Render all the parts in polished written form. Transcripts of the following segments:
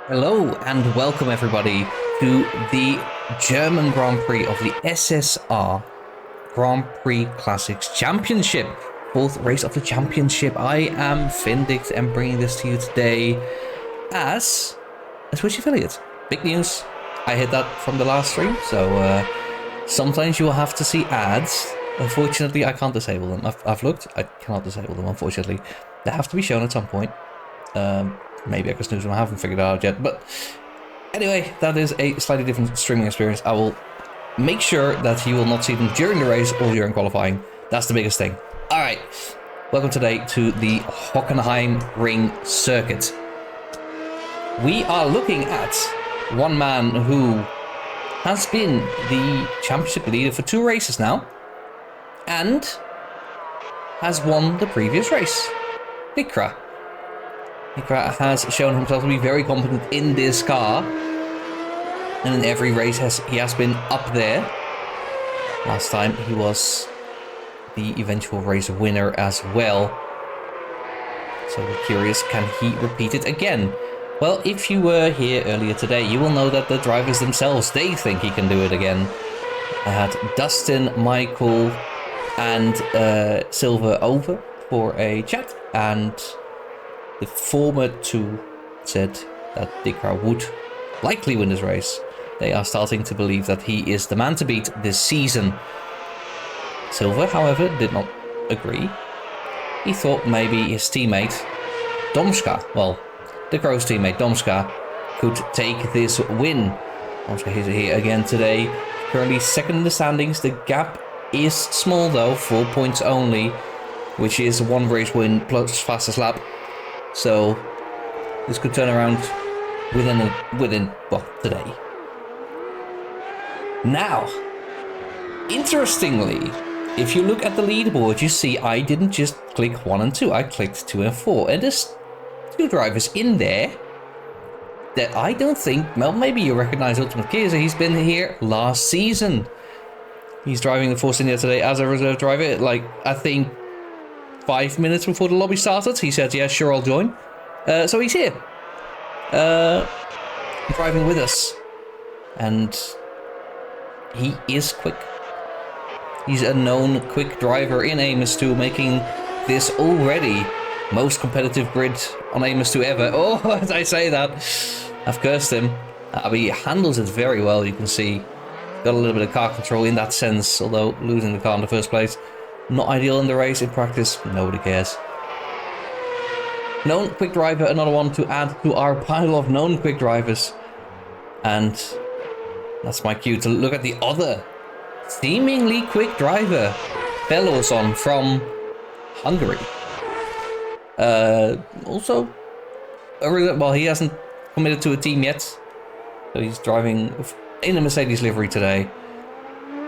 Hello and welcome everybody to the German Grand Prix of the SSR Grand Prix Classics Championship. Fourth race of the championship. I am Vindict and bringing this to you today as a Switch affiliate. Big news. I hit that from the last stream, so sometimes you will have to see ads. Unfortunately, I can't disable them. I've looked. I cannot disable them, unfortunately. They have to be shown at some point. Maybe I can snooze them. I haven't figured it out yet. But anyway, that is a slightly different streaming experience. I will make sure that you will not see them during the race or during qualifying. That's the biggest thing. All right. Welcome today to the Hockenheim Ring Circuit. We are looking at one man who has been the championship leader for 2 races now and has won the previous race. Prix has shown himself to be very competent in this car, and in every race he has been up there. Last time he was the eventual race winner as well, so we're curious, can he repeat it again? Well, if you were here earlier today, you will know that the drivers themselves, they think he can do it again. I had Dustin, Michael and Silver over for a chat, and the former 2 said that Dickra would likely win this race. They are starting to believe that he is the man to beat this season. Silver, however, did not agree. He thought maybe his teammate, Domska, well, Dickro's teammate, Domska, could take this win. Domska is here again today, currently second in the standings. The gap is small though, 4 points only, which is 1 race win plus fastest lap. So this could turn around within today. Now, interestingly, if you look at the leaderboard, you see I didn't just click 1 and 2. I clicked 2 and 4, and there's 2 drivers in there that I don't think. Well, maybe you recognize Ultimate Kiesa. He's been here last season. He's driving the Force India today as a reserve driver. Like, I think 5 minutes before the lobby started, he said, yeah, sure, I'll join. So he's here. Driving with us. And he is quick. He's a known quick driver in Amos 2, making this already most competitive grid on Amos 2 ever. Oh, as I say that, I've cursed him. But he handles it very well, you can see. Got a little bit of car control in that sense, although losing the car in the first place. Not ideal in the race. In practice, nobody cares. Known quick driver, another one to add to our pile of known quick drivers. And that's my cue to look at the other seemingly quick driver, Belozon from Hungary. Also, well, he hasn't committed to a team yet, so he's driving in a Mercedes livery today,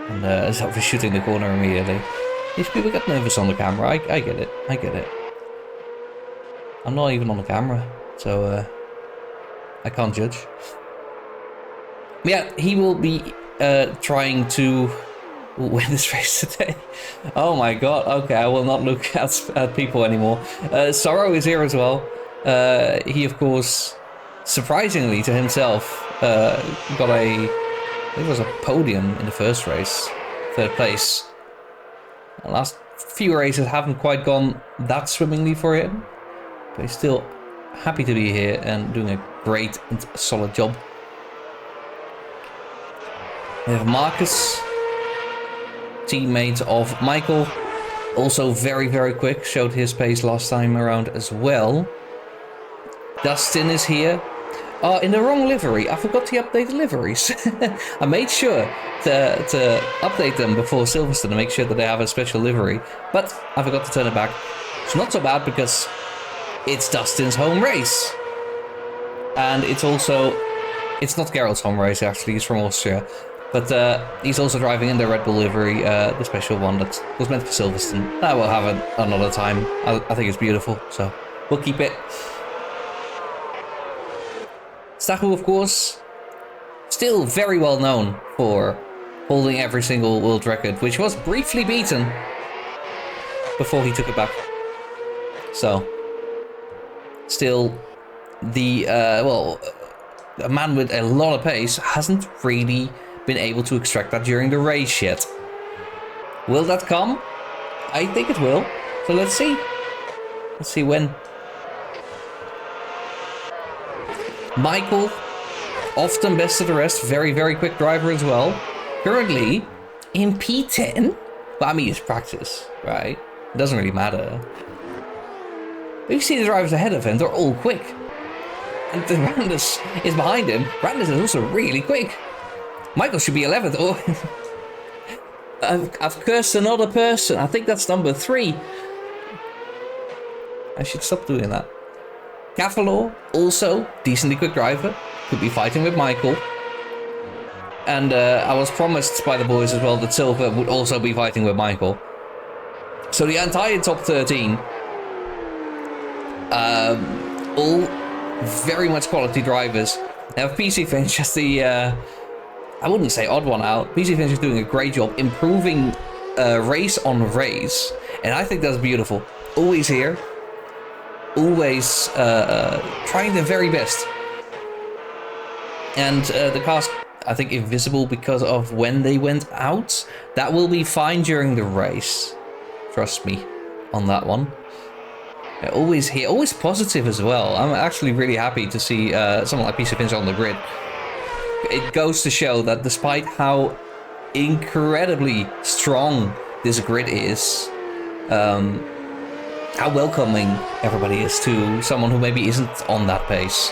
and is shooting the corner immediately. These people get nervous on the camera. I get it. I get it. I'm not even on the camera, so I can't judge. Yeah, he will be trying to win this race today. Oh my god. Okay, I will not look at people anymore. Sorrow is here as well. He, of course, surprisingly to himself, got I think it was a podium in the first race. 3rd place. The last few races haven't quite gone that swimmingly for him, but he's still happy to be here and doing a great and solid job. We have Marcus, teammate of Michael, also very, very quick, showed his pace last time around as well. Dustin is here. Oh, in the wrong livery. I forgot to update the liveries. I made sure to update them before Silverstone to make sure that they have a special livery, but I forgot to turn it back. It's not so bad because it's Dustin's home race. And it's not Gerald's home race, actually. He's from Austria. But he's also driving in the Red Bull livery, the special one that was meant for Silverstone. That will have it another time. I think it's beautiful, so we'll keep it. Stahu, of course, still very well known for holding every single world record, which was briefly beaten before he took it back. So, still the, a man with a lot of pace, hasn't really been able to extract that during the race yet. Will that come? I think it will. So let's see. Let's see when. Michael, often best of the rest, very, very quick driver as well. Currently in P10. But I mean, it's practice, right? It doesn't really matter. But you see the drivers ahead of him, they're all quick. And the Randus is behind him. Randus is also really quick. Michael should be 11th. Oh, I've cursed another person. I think that's number 3. I should stop doing that. Cavallor, also decently quick driver, could be fighting with Michael. And I was promised by the boys as well that Silver would also be fighting with Michael. So the entire top 13, all very much quality drivers. Now PC Finch just the, I wouldn't say odd one out. PC Finch is doing a great job improving race on race. And I think that's beautiful. Always here. Always trying their very best. And the cars, I think, invisible because of when they went out. That will be fine during the race. Trust me on that one. Always here, always positive as well. I'm actually really happy to see someone like PC Finch on the grid. It goes to show that despite how incredibly strong this grid is, how welcoming everybody is to someone who maybe isn't on that pace.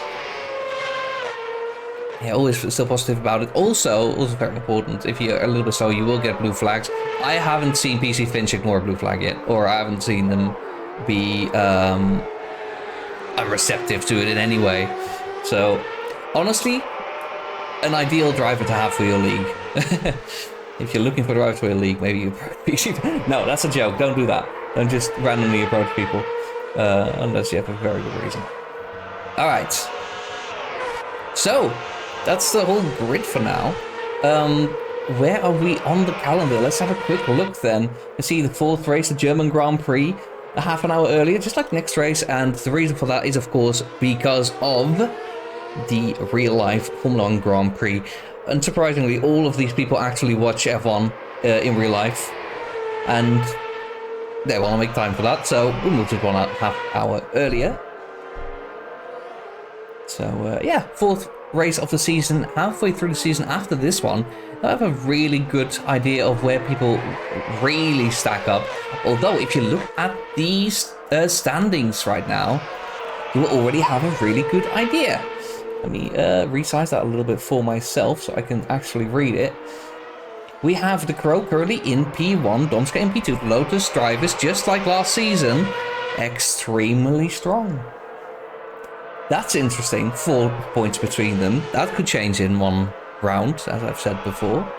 Yeah, always still positive about it. Also very important, if you're a little bit slow, you will get blue flags. I haven't seen PC Finch ignore a blue flag yet, or I haven't seen them be receptive to it in any way. So, honestly, an ideal driver to have for your league. If you're looking for a driver for your league, maybe you PC. No, that's a joke. Don't do that. Don't just randomly approach people unless you have a very good reason. All right. So, that's the whole grid for now. Where are we on the calendar? Let's have a quick look then. You see the 4th race, the German Grand Prix, a half an hour earlier, just like next race. And the reason for that is, of course, because of the real-life Formula 1 Grand Prix. Unsurprisingly, all of these people actually watch F1 in real life. And they want to make time for that, so we moved it 1.5 hour earlier. So, yeah, 4th race of the season, halfway through the season after this one. I have a really good idea of where people really stack up. Although, if you look at these standings right now, you will already have a really good idea. Let me resize that a little bit for myself so I can actually read it. We have the Crow currently in P1, Domska in P2. Lotus drivers, just like last season, extremely strong. That's interesting. 4 points between them. That could change in one round, as I've said before.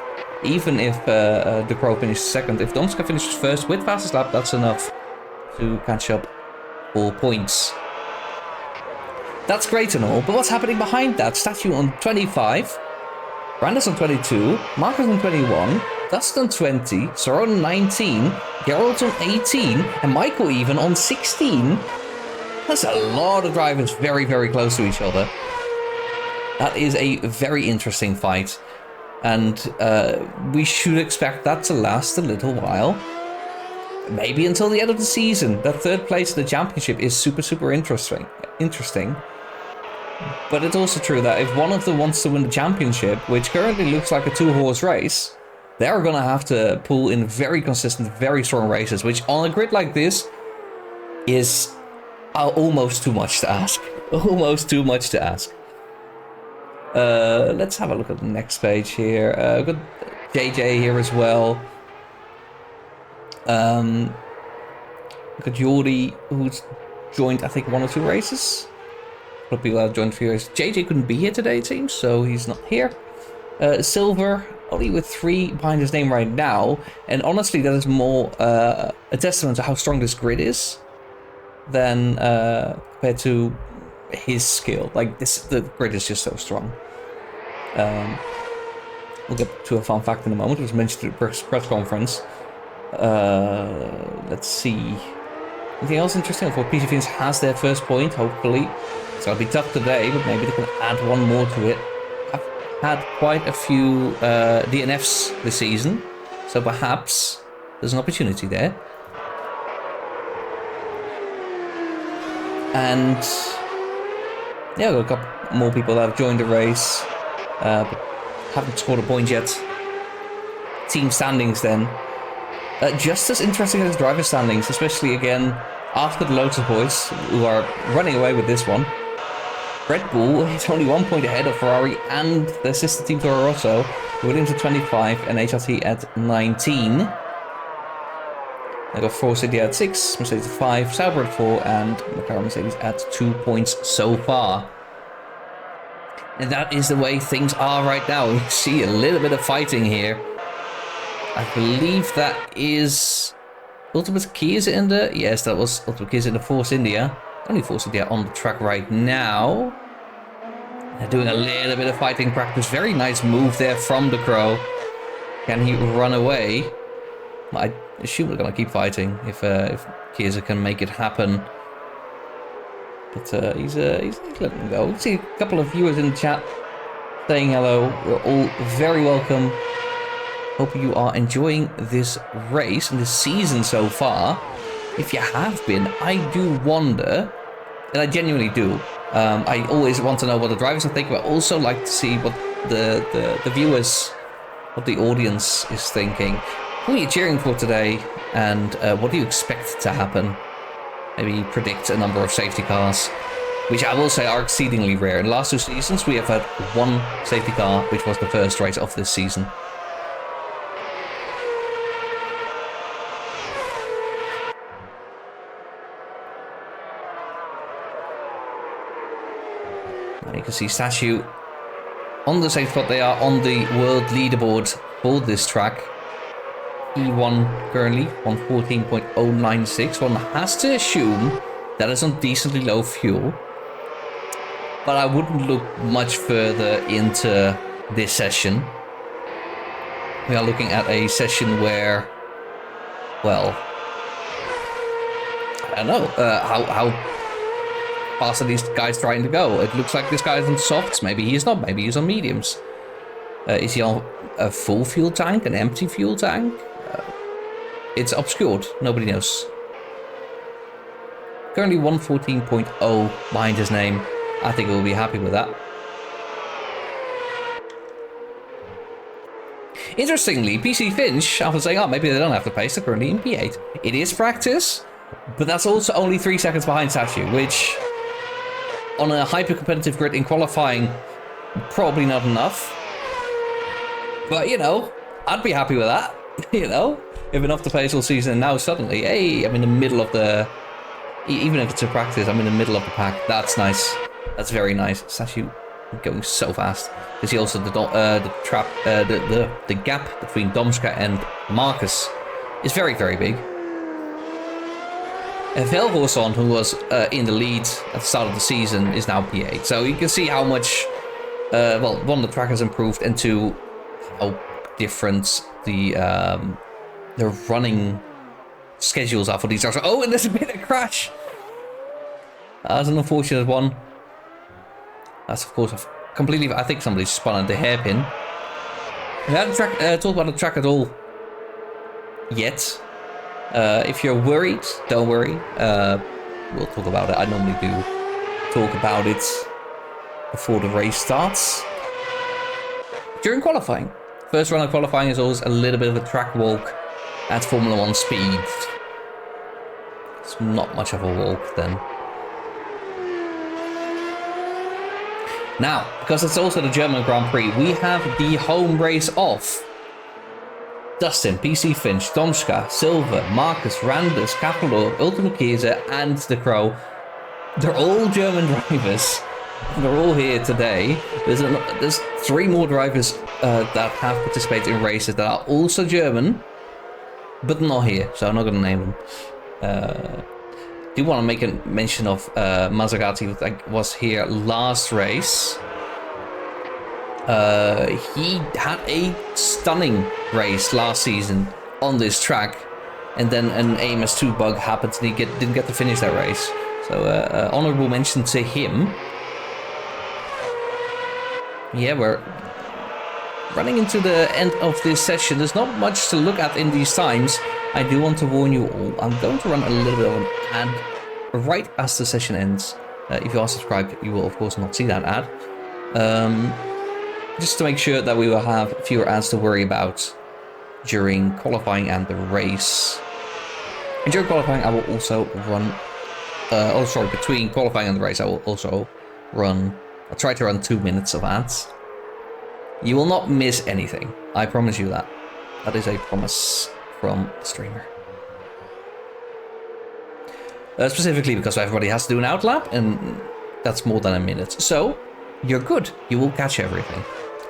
Even if the Crow finishes 2nd. If Domska finishes 1st with fastest lap, that's enough to catch up 4 points. That's great and all, but what's happening behind that? Statue on 25, Randus on 22, Marcus on 21, Dustin on 20, Soron on 19, Geralt on 18, and Michael even on 16. That's a lot of drivers very, very close to each other. That is a very interesting fight. And we should expect that to last a little while. Maybe until the end of the season. That 3rd place in the championship is super, super interesting. But it's also true that if one of them wants to win the championship, which currently looks like a 2-horse race, they're going to have to pull in very consistent, very strong races, which on a grid like this is almost too much to ask. Almost too much to ask. Let's have a look at the next page here. We've got JJ here as well. We've got Jordi, who's joined, I think, 1 or 2 races. A lot of people have joined a few races. JJ couldn't be here today, it seems, so he's not here. Silver, only with 3 behind his name right now. And honestly, that is more a testament to how strong this grid is than compared to his skill. Like, the grid is just so strong. We'll get to a fun fact in a moment. It was mentioned at the press conference. Let's see. Anything else interesting? For PC Fins has their first point, hopefully. It's gonna be tough today, but maybe they can add one more to it. I've had quite a few DNFs this season, so perhaps there's an opportunity there. And yeah, we've got a couple more people that have joined the race, but haven't scored a point yet. Team standings then. Just as interesting as driver standings, especially again after the Lotus boys, who are running away with this one. Red Bull is only 1 point ahead of Ferrari and their sister team Toro Rosso, Williams at 25 and HRT at 19. They got Force India at 6, Mercedes at 5, Sauber at 4, and McLaren Mercedes at 2 points so far. And that is the way things are right now. We see a little bit of fighting here. I believe that is Ultimate Key, is it in the... Yes, that was Ultimate Key, is in the Force India. Only Force India on the track right now. They're doing a little bit of fighting practice. Very nice move there from the Crow. Can he run away? I assume we're going to keep fighting if Chiesa can make it happen. But he's letting him go. See a couple of viewers in the chat saying hello. You're all very welcome. Hope you are enjoying this race and this season so far. If you have been, I do wonder, and I genuinely do. I always want to know what the drivers are thinking, but I also like to see what the viewers, what the audience is thinking. Who are you cheering for today, and what do you expect to happen? Maybe predict a number of safety cars, which I will say are exceedingly rare. In the last 2 seasons, we have had 1 safety car, which was the first race of this season. You can see Statue on the same spot. They are on the world leaderboard for this track. E1 currently 114.096. One has to assume that is on decently low fuel. But I wouldn't look much further into this session. We are looking at a session where, well, I don't know, how fast are these guys trying to go? It looks like this guy's on softs. Maybe he's not. Maybe he's on mediums. Is he on a full fuel tank? An empty fuel tank? It's obscured. Nobody knows. Currently 114.0 behind his name. I think we'll be happy with that. Interestingly, PC Finch, after saying, oh, maybe they don't have the pace, they're currently in P8. It is practice, but that's also only 3 seconds behind Statue, which on a hyper-competitive grid in qualifying, probably not enough. But, you know, I'd be happy with that. You know, if enough to pace all season, and now suddenly, hey, I'm in the middle of the... Even if it's a practice, I'm in the middle of the pack. That's nice. That's very nice. Statue going so fast. You see also the gap between Domska and Marcus is very, very big. Velroson, who was in the lead at the start of the season, is now P8. So you can see how much, well, one, the track has improved, and two, how different the running schedules are for these cars. Oh, and there's a bit of crash. That's an unfortunate one. That's, of course, completely... I think somebody spun at the hairpin. We haven't talked about the track at all yet. If you're worried, don't worry. We'll talk about it. I normally do talk about it before the race starts. During qualifying. First run of qualifying is always a little bit of a track walk at Formula 1 speed. It's not much of a walk then. Now, because it's also the German Grand Prix, we have the home race off. Dustin, PC Finch, Tomska, Silver, Marcus, Randus, Capelor, Ultimate Chiesa, and the Crow. They're all German drivers. They're all here today. There's 3 more drivers that have participated in races that are also German, but not here, so I'm not going to name them. Do want to make a mention of Maserati, who was here last race. He had a stunning race last season on this track. and then an AMS2 bug happened and he didn't get to finish that race. So honorable mention to him. Yeah, we're running into the end of this session. There's not much to look at in these times. I do want to warn you all. I'm going to run a little bit of an ad right as the session ends. If you are subscribed, you will of course not see that ad. Just to make sure that we will have fewer ads to worry about during qualifying and the race. And during qualifying, I will also run... between qualifying and the race, I will also run... I'll try to run 2 minutes of ads. You will not miss anything. I promise you that. That is a promise from the streamer. Specifically because everybody has to do an outlap, and that's more than a minute. So, you're good. You will catch everything.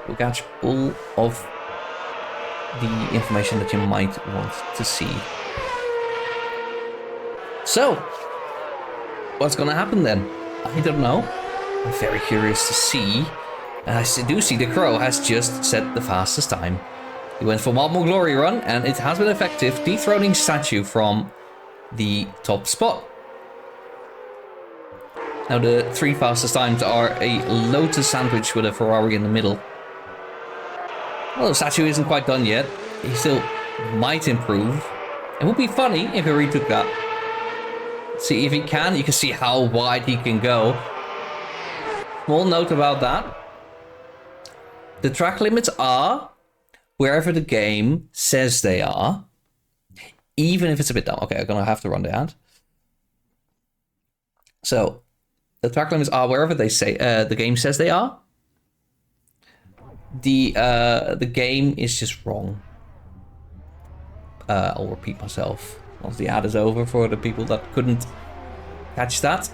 You'll catch all of the information that you might want to see. So, what's gonna happen then? I don't know. I'm very curious to see. And I do see the Crow has just set the fastest time. He went for Marble Glory Run, and it has been effective, dethroning Statue from the top spot. Now the 3 fastest times are a Lotus sandwich with a Ferrari in the middle. Well, Statue isn't quite done yet. He still might improve. It would be funny if he retook that. See if he can. You can see how wide he can go. Small note about that. The track limits are wherever the game says they are. Even if it's a bit down. Okay, I'm going to have to run the ad. So, the track limits are wherever they say the game says they are. The game is just wrong. I'll repeat myself once the ad is over for the people that couldn't catch that.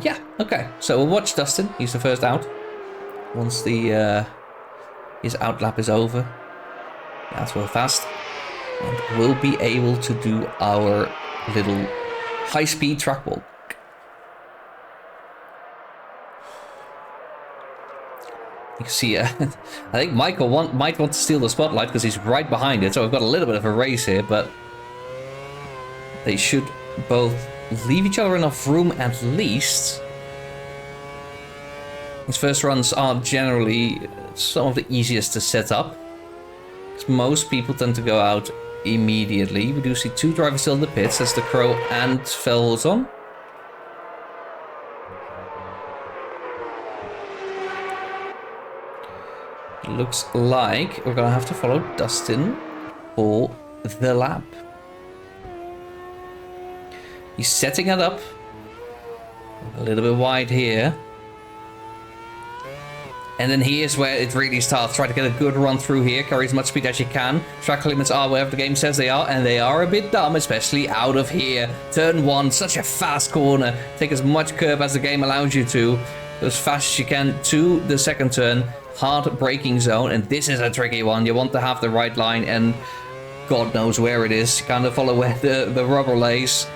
Yeah, okay. So we'll watch Dustin. He's the first out. Once the his outlap is over. That's real fast. And we'll be able to do our little high-speed track walk. You can see, I think Michael might want to steal the spotlight because he's right behind it. So we've got a little bit of a race here, but they should both leave each other enough room at least. These first runs are generally some of the easiest to set up, because most people tend to go out immediately. We do see 2 drivers still in the pits. That's the Crow and Felton. Looks like we're gonna have to follow Dustin for the lap. He's setting it up a little bit wide here. And then here's where it really starts. Try to get a good run through here. Carry as much speed as you can. Track limits are wherever the game says they are. And they are a bit dumb, especially out of here. Turn 1, such a fast corner. Take as much curb as the game allows you to. Go as fast as you can to the second turn. Hard braking zone. And this is a tricky one. You want to have the right line. And God knows where it is. Kind of follow where the rubber lays.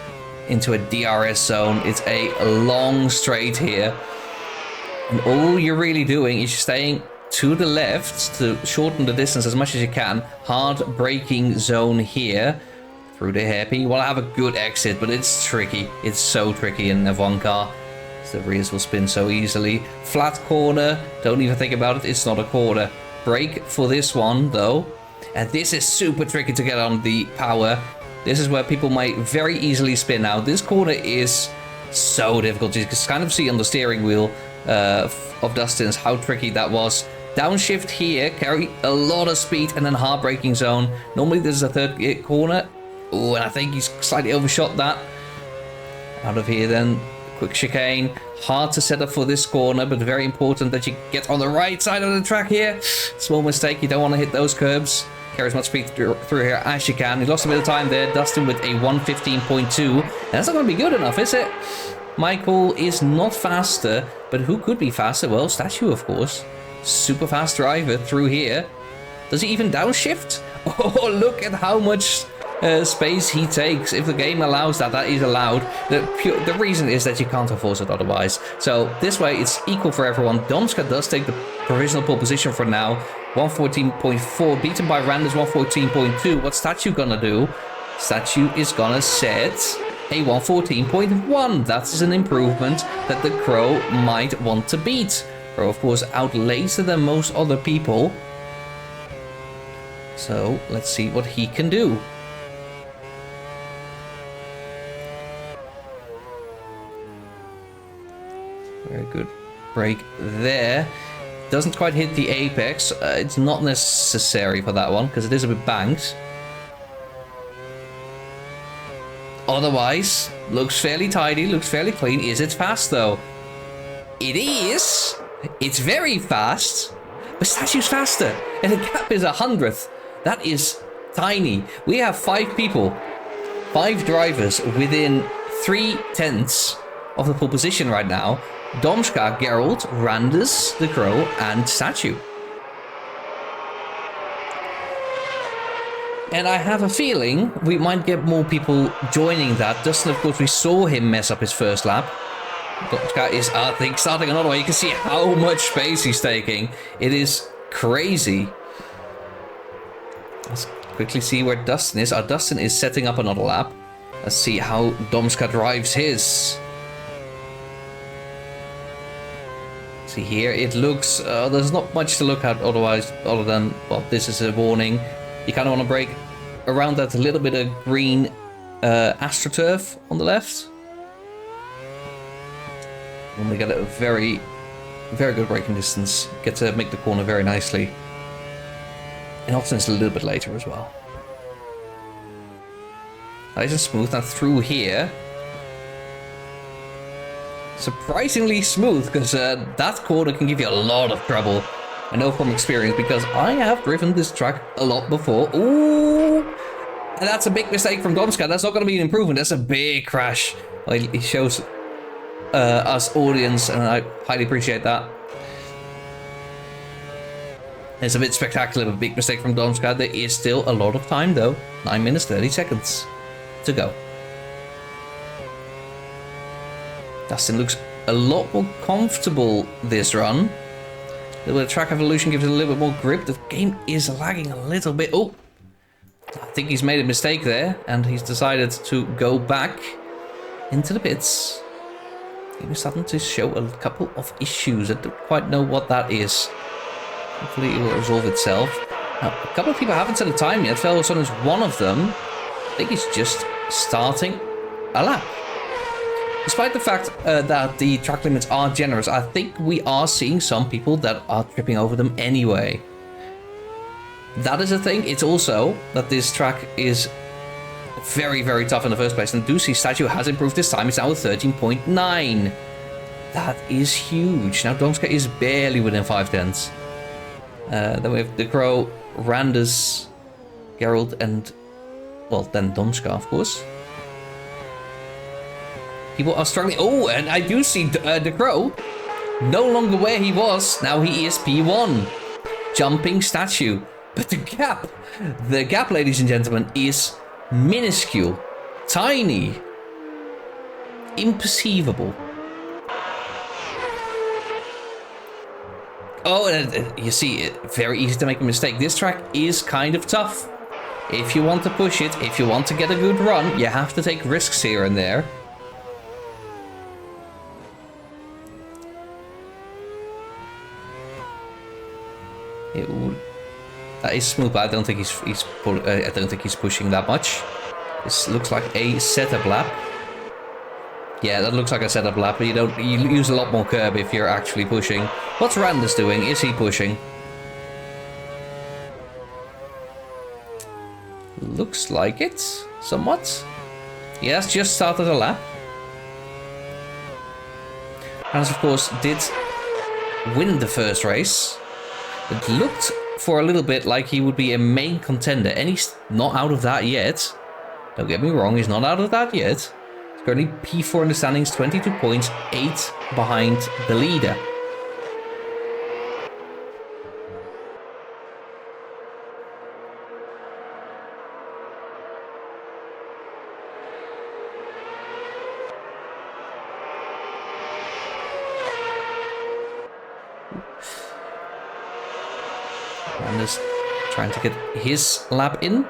Into a DRS zone. It's a long straight here. And all you're really doing is staying to the left to shorten the distance as much as you can. Hard braking zone here. Through the hairpin. You want to have a good exit, but it's tricky. It's so tricky in F1 car. The rears will spin so easily. Flat corner. Don't even think about it. It's not a corner. Brake for this one, though. And this is super tricky to get on the power. This is where people might very easily spin. Now, this corner is so difficult. You can kind of see on the steering wheel of Dustin's how tricky that was. Downshift here, carry a lot of speed, and then hard braking zone. Normally, this is a third corner. Oh, and I think he's slightly overshot that. Out of here, then. Quick chicane. Hard to set up for this corner, but very important that you get on the right side of the track here. Small mistake. You don't want to hit those curbs. Carry as much speed through here as you can. He lost a bit of time there. Dustin with a 1:15.2. And that's not going to be good enough, is it? Michael is not faster, but who could be faster? Well, Statue, of course. Super fast driver through here. Does he even downshift? Oh, look at how much space he takes. If the game allows that, that is allowed. The reason is that you can't enforce it otherwise. So this way, it's equal for everyone. Domska does take the provisional pole position for now. 114.4, beaten by Randers 114.2. What's Statue gonna do? Statue is gonna set a 114.1. That is an improvement that the Crow might want to beat. Crow, of course, out later than most other people. So let's see what he can do. Very good break there. Doesn't quite hit the apex. It's not necessary for that one because it is a bit banked. Otherwise, looks fairly tidy, looks fairly clean. Is it fast though? It is. It's very fast. But Statue's faster. And the gap is 100th. That is tiny. We have 5 people, 5 drivers within 3/10 of the pole position right now. Domska, Geralt, Randers, the Crow, and Statue. And I have a feeling we might get more people joining that. Dustin, of course, we saw him mess up his first lap. Domska is, I think, starting another way. You can see how much space he's taking. It is crazy. Let's quickly see where Dustin is. Dustin is setting up another lap. Let's see how Domska drives his. See here, it looks, there's not much to look at otherwise, other than, well, this is a warning. You kind of want to brake around that little bit of green AstroTurf on the left. And we get a very, very good braking distance. Get to make the corner very nicely. And often it's a little bit later as well. Nice and smooth. Now through here. Surprisingly smooth, because that corner can give you a lot of trouble. I know from experience, because I have driven this track a lot before. Ooh! And that's a big mistake from Domska. That's not going to be an improvement. That's a big crash. Well, it shows us audience, and I highly appreciate that. It's a bit spectacular, but a big mistake from Domska. There is still a lot of time, though. 9 minutes, 30 seconds to go. Dustin looks a lot more comfortable this run. A little bit of track evolution gives it a little bit more grip. The game is lagging a little bit. Oh, I think he's made a mistake there, and he's decided to go back into the pits. He was starting to show a couple of issues. I don't quite know what that is. Hopefully it will resolve itself. Now, a couple of people haven't set a time yet. Felson is one of them. I think he's just starting a lap. Despite the fact that the track limits are generous, I think we are seeing some people that are tripping over them anyway. That is a thing. It's also that this track is very, very tough in the first place. And do see Statue has improved this time. It's now at 13.9. That is huge. Now Domska is barely within 5/10. Then we have the Crow, Randers, Geralt, and, well, then Domska, of course. People are struggling. Oh, and I do see the Crow no longer where he was. Now he is P1. Jumping Statue. But the gap, ladies and gentlemen, is minuscule. Tiny. Imperceivable. Oh, and you see, very easy to make a mistake. This track is kind of tough. If you want to push it, if you want to get a good run, you have to take risks here and there. That is smooth, but I don't think I don't think he's pushing that much. This looks like a setup lap. Yeah, that looks like a setup lap, but you use a lot more curb if you're actually pushing. What's Randers doing? Is he pushing? Looks like it, somewhat. He has just started a lap. Randers, of course, did win the first race. It looked for a little bit like he would be a main contender, and he's not out of that yet. Don't get me wrong, he's not out of that yet. He's currently P4 in the standings, 22 points, 8 behind the leader. Brandis trying to get his lap in.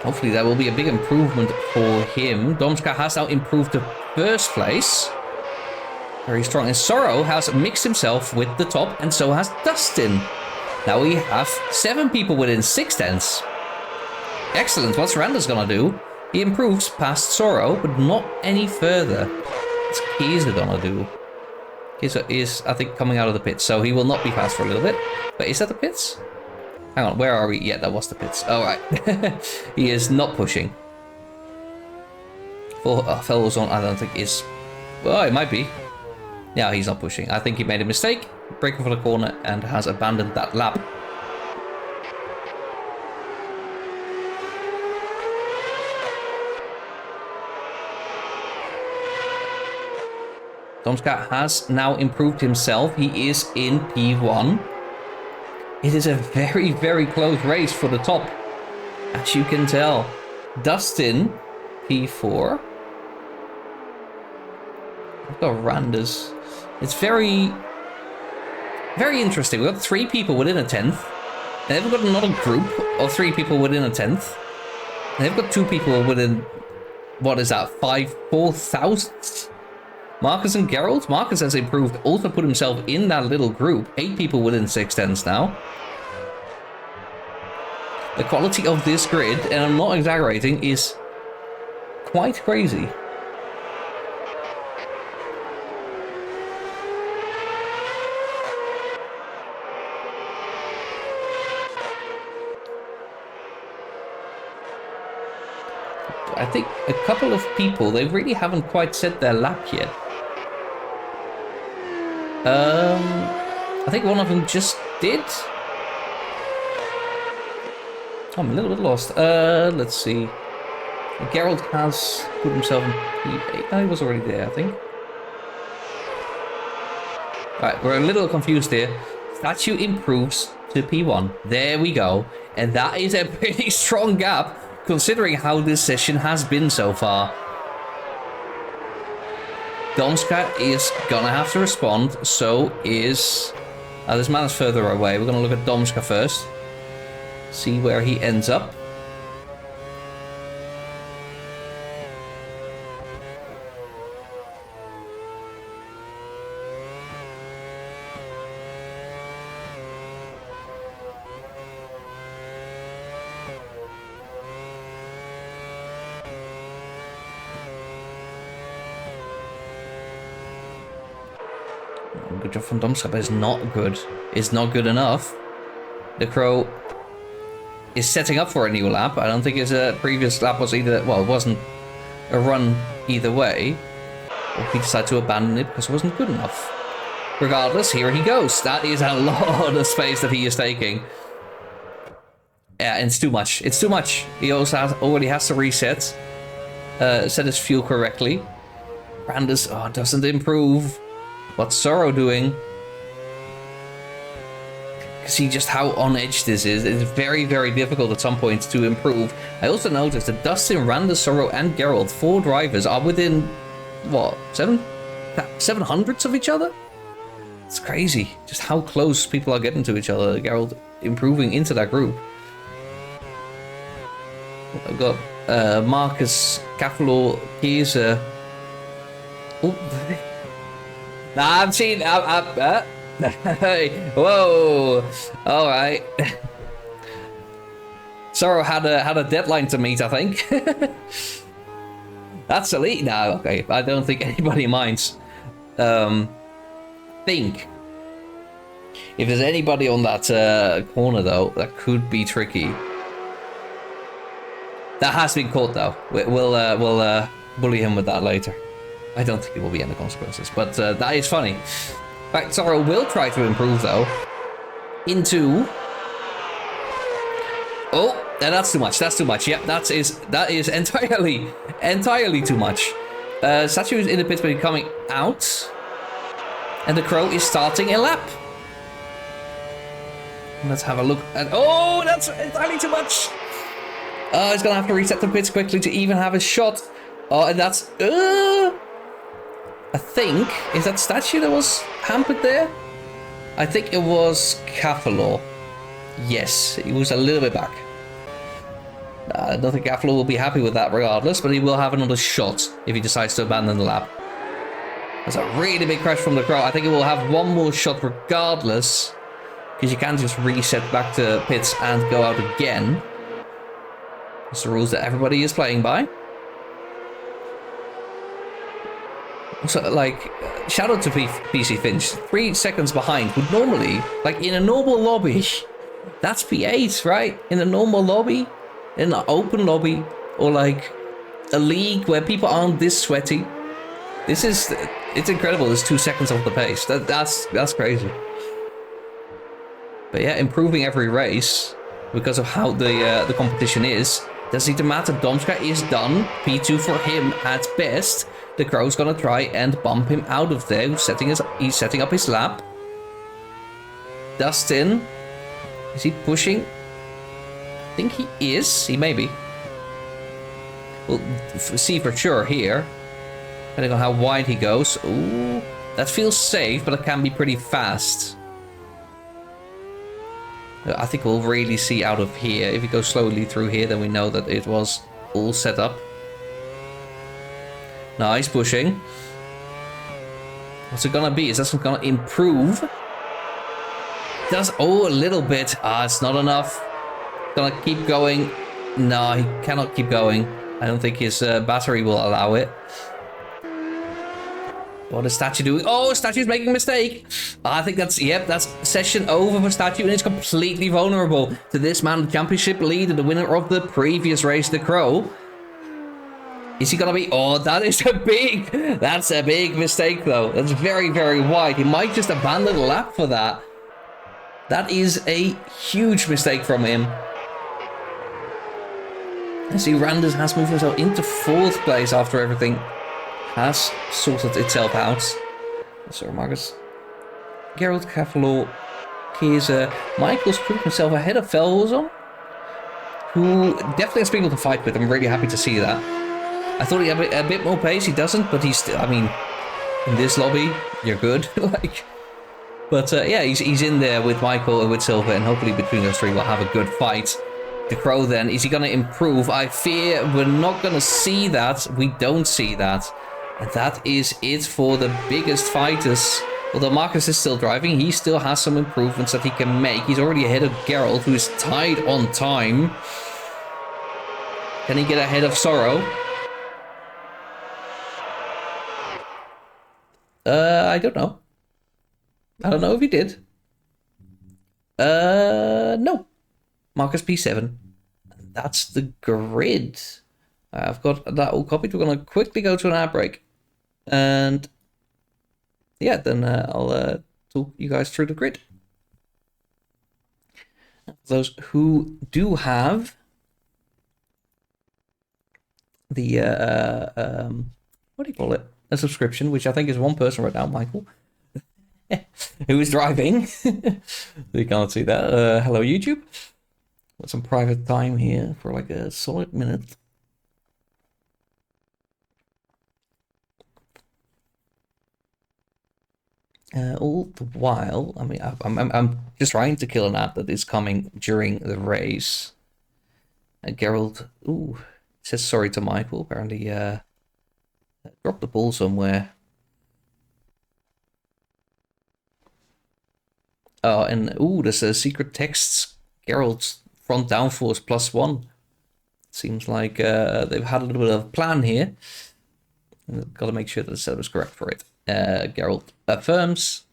Hopefully that will be a big improvement for him. Domska has now improved to first place. Very strong. And Sorrow has mixed himself with the top, and so has Dustin. Now we have 7 people within 6 tenths. Excellent. What's Randa's gonna do? He improves past Sorrow, but not any further. What's Kiesa gonna do? Kiesa is, I think, coming out of the pits, so he will not be fast for a little bit. But is that the pits? Hang on, where are we? Yeah, that was the pits. All right. He is not pushing. Full fellow zone, I don't think is... Well, it might be. Yeah, he's not pushing. I think he made a mistake, braking for the corner, and has abandoned that lap. Domska has now improved himself. He is in P1. It is a very, very close race for the top, as you can tell. Dustin, P4. I've got Randas. It's very, very interesting. We've got 3 people within a 10th. And then we've got another group of 3 people within a 10th. And they've got 2 people within, what is that, 4 thousandths? Marcus and Geralt. Marcus has improved, also put himself in that little group. 8 people within 6 tenths now. The quality of this grid, and I'm not exaggerating, is quite crazy. I think a couple of people, they really haven't quite set their lap yet. I think one of them just did. I'm a little bit lost. Let's see. Geralt has put himself in P8. No, he was already there, I think. Alright, we're a little confused here. Statue improves to P1. There we go. And that is a pretty strong gap, considering how this session has been so far. Domska is gonna have to respond, so is... this man is further away. We're gonna look at Domska first. See where he ends up. Good job from Domska, but it's not good. It's not good enough. The Crow is setting up for a new lap. I don't think his previous lap was either... Well, it wasn't a run either way. Or he decided to abandon it because it wasn't good enough. Regardless, here he goes. That is a lot of space that he is taking. Yeah, and it's too much. It's too much. He also already has to reset. Set his fuel correctly. Brandis doesn't improve. What's Sorrow doing? See just how on edge this is. It's very, very difficult at some points to improve. I also noticed that Dustin, Randa, Sorrow, and Geralt, 4 drivers, are within, what, 700ths of each other? It's crazy just how close people are getting to each other. Geralt improving into that group. I've got Marcus, Cafalo, Kiesa. Oh, nah, I'm seeing. Hey, whoa! All right. Sorrow had a deadline to meet, I think. That's elite now. Okay, I don't think anybody minds. Think if there's anybody on that corner though, that could be tricky. That has been caught though. We'll bully him with that later. I don't think it will be any consequences, but that is funny. In fact, Sorrow will try to improve though. Into... Oh, that's too much. That's too much. Yep, that is entirely too much. Statue is in the pit, but coming out, and the Crow is starting a lap. Let's have a look at... Oh, that's entirely too much. He's gonna have to reset the pits quickly to even have a shot. Oh, and that's... I think... Is that Statue that was hampered there? I think it was Cafalor. Yes, he was a little bit back. I don't think Cafalor will be happy with that regardless, but he will have another shot if he decides to abandon the lap. That's a really big crash from the Crow. I think it will have one more shot regardless, because you can't just reset back to pits and go out again. It's the rules that everybody is playing by. So, like, shout out to PC Finch. 3 seconds behind would normally, like, in a normal lobby, that's P8, right? In a normal lobby, in an open lobby, or like a league where people aren't this sweaty. This is, it's incredible. It's 2 seconds off the pace. That's crazy. But yeah, improving every race because of how the competition is. Doesn't even matter. Domska is done. P2 for him at best. The Crow's gonna try and bump him out of there. He's setting up his lap. Dustin, is he pushing? I think he is. He may be. We'll see for sure here. Depending on how wide he goes. Ooh, that feels safe, but it can be pretty fast. I think we'll really see out of here. If you go slowly through here, then we know that it was all set up. Nice pushing. What's it gonna be? Is that gonna improve? Does, oh, a little bit. Ah, it's not enough. Gonna keep going. No, he cannot keep going. I don't think his battery will allow it. What is Statue doing? Oh, Statue's making a mistake. I think that's, yep, that's session over for Statue, and it's completely vulnerable to this man, the championship leader, the winner of the previous race, the Crow. Is he gonna be? Oh, that's a big mistake, though. That's very, very wide. He might just abandon the lap for that. That is a huge mistake from him. I see Randers has moved himself into 4th place after everything has sorted itself out. So Marcus, Gerald Cavalo, Michael's proved himself ahead of Felwazon, who definitely has people to fight with. I'm really happy to see that. I thought he had a bit more pace. He doesn't, but he's still, I mean, in this lobby, you're good. Like, but yeah, he's in there with Michael and with Silver, and hopefully between those three we'll have a good fight. The Crow then, is he going to improve? I fear we're not going to see that. We don't see that. And that is it for the biggest fighters. Although Marcus is still driving, he still has some improvements that he can make. He's already ahead of Geralt, who is tied on time. Can he get ahead of Sorrow? I don't know. I don't know if he did. No. Marcus P7. That's the grid. I've got that all copied. We're going to quickly go to an ad break. And yeah, then I'll talk you guys through the grid. Those who do have the, what do you call it? A subscription, which I think is one person right now, Michael, who is driving. You can't see that. Hello, YouTube. Got some private time here for like a solid minute. All the while, I mean, I'm just trying to kill an ad that is coming during the race. Gerald, ooh, says sorry to Michael. Apparently, dropped the ball somewhere. Oh, and ooh, there's a secret texts. Gerald's front downforce +1. Seems like they've had a little bit of a plan here. Got to make sure that the setup is correct for it. Gerald affirms.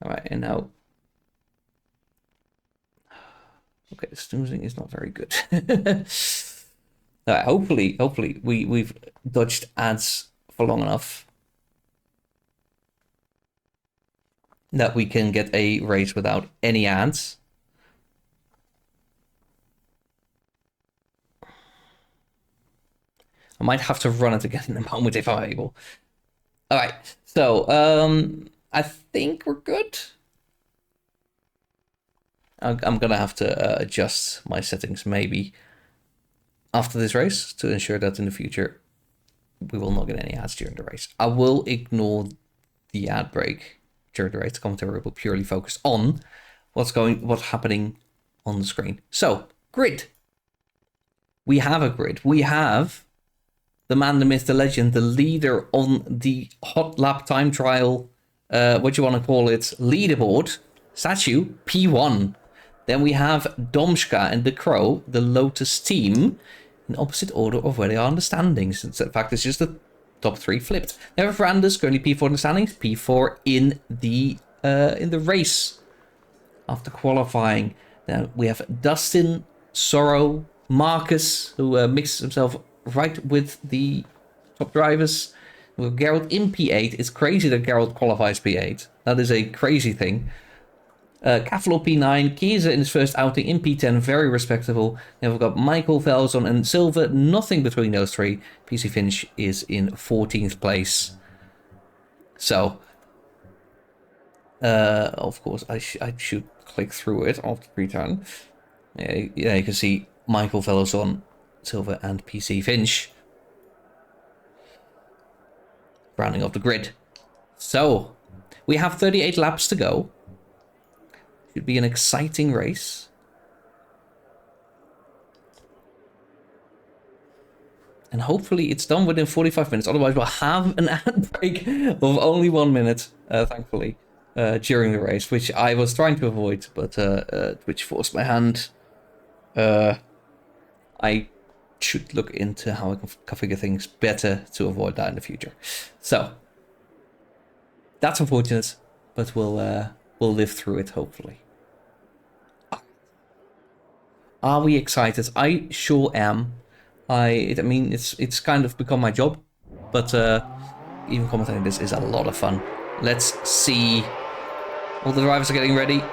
All right, and now. Okay, the snoozing is not very good. Hopefully we've dodged ads for long enough that we can get a race without any ads. I might have to run it again in a moment if I'm able. All right, so I think we're good. I'm gonna have to adjust my settings maybe after this race to ensure that in the future we will not get any ads during the race. I will ignore the ad break during the race. The commentary will purely focus on what's happening on the screen. So, grid. We have a grid. We have the man, the myth, the legend, the leader on the hot lap time trial, what you want to call it, leaderboard, statue, P1. Then we have Domschka and the Crow, the Lotus team, in opposite order of where they are in the standings. In fact, it's just the top 3 flipped. They have Randers currently P4 in the standings, P4 in the race after qualifying. Then we have Dustin, Sorrow, Marcus, who mixes himself right with the top drivers. With Gerald in P8. It's crazy that Gerald qualifies P8. That is a crazy thing. Cavalo P9, Kiesa in his first outing in P10, very respectable. Then we've got Michael, Velzon and Silva, nothing between those 3. PC Finch is in 14th place. So, of course, I should click through it after pre-turn. Yeah, you can see Michael, Velzon, Silva and PC Finch rounding off the grid. So, we have 38 laps to go. Should be an exciting race. And hopefully it's done within 45 minutes. Otherwise we'll have an ad break of only 1 minute, thankfully, during the race. Which I was trying to avoid, but which forced my hand. I should look into how I can configure things better to avoid that in the future. So, that's unfortunate, but we'll live through it, hopefully. Are we excited? I sure am. I mean, it's kind of become my job, but even commentating this is a lot of fun. Let's see. All the drivers are getting ready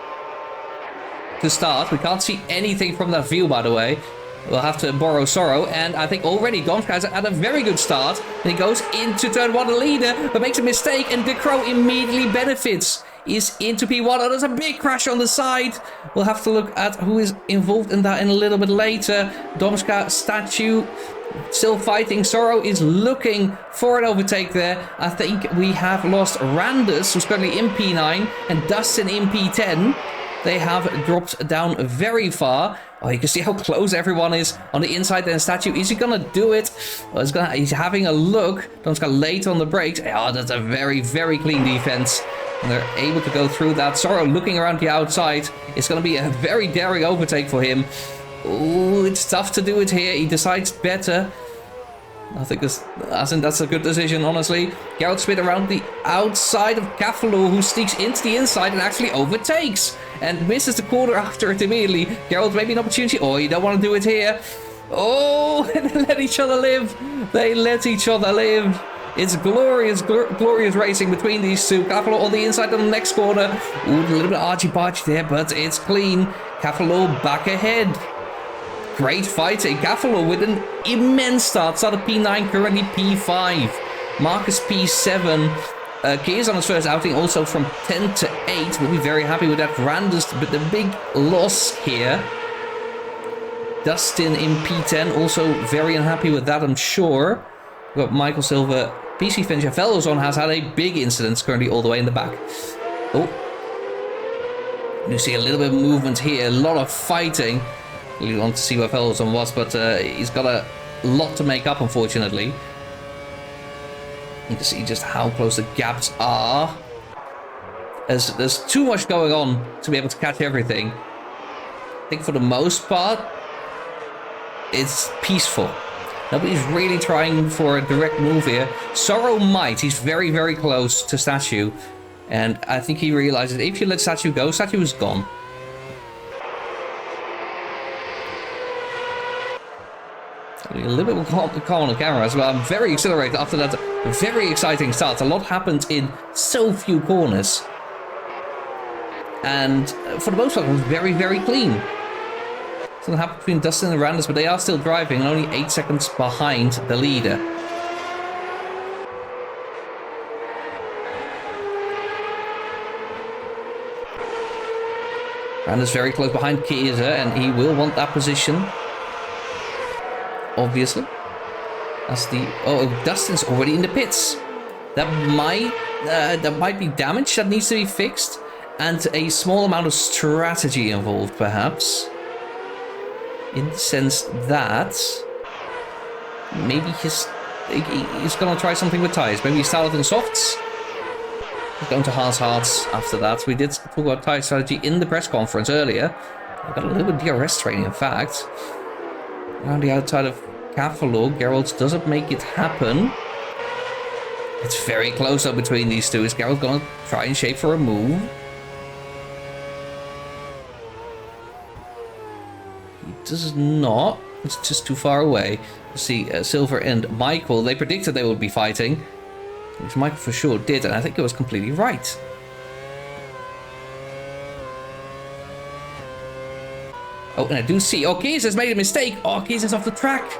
to start. We can't see anything from that view, by the way. We'll have to borrow Sorrow, and I think already Domschka has had a very good start. And he goes into turn 1, the leader, but makes a mistake, and De Croo immediately benefits. Is into P1. Oh, there's a big crash on the side. We'll have to look at who is involved in that in a little bit later. Domschka, statue, still fighting. Sorrow is looking for an overtake there. I think we have lost Randers, who's currently in P9, and Dustin in P10. They have dropped down very far. Oh, you can see how close everyone is on the inside. Then statue, is he gonna do it? Well, he's having a look. Domschka late on the brakes. Oh, that's a very, very clean defense. And they're able to go through that. Sorrow looking around the outside. It's going to be a very daring overtake for him. Ooh, it's tough to do it here. He decides better. I think that's a good decision, honestly. Gerald Smith around the outside of Cavalo, who sneaks into the inside and actually overtakes. And misses the corner after it immediately. Gerald, maybe an opportunity. Oh, you don't want to do it here. Oh, and they let each other live. They let each other live. It's glorious, glorious racing between these two. Cavalo on the inside on the next corner. Ooh, a little bit archy-barchy there, but it's clean. Cavalo back ahead. Great fighting. Cavalo with an immense start. Started P9, currently P5. Marcus P7. Kies on his first outing, also from 10 to 8. We'll be very happy with that. Randers, but the big loss here. Dustin in P10, also very unhappy with that, I'm sure. We've got Michael Silva, PC Finch, Velzon has had a big incident, currently all the way in the back. Oh. You see a little bit of movement here, a lot of fighting. Really want to see where Velzon was, but he's got a lot to make up, unfortunately. You can see just how close the gaps are. There's too much going on to be able to catch everything. I think for the most part, it's peaceful. Nobody's really trying for a direct move here. Sorrow might. He's very, very close to Statue. And I think he realizes if you let Statue go, Statue is gone. A little bit more calm on the camera as well. I'm very exhilarated after that very exciting start. A lot happened in so few corners. And for the most part, it was very, very clean. Something happened between Dustin and Randers, but they are still driving and only 8 seconds behind the leader. Randers very close behind Kiesa, and he will want that position. Obviously. As the... Oh, Dustin's already in the pits. That might be damage that needs to be fixed. And a small amount of strategy involved, perhaps. In the sense that... maybe he's going to try something with tires. Maybe he started in softs. He's going to hards after that. We did talk about tire strategy in the press conference earlier. I got a little bit of DRS training, in fact. Around the outside of Cavalo, Geralt doesn't make it happen. It's very close up between these two. Is Geralt going to try and shape for a move? He does not. It's just too far away. See, Silver and Michael, they predicted they would be fighting. Which Michael for sure did, and I think it was completely right. Oh, and I do see... Oh, Keys has made a mistake. Oh, Keys is off the track.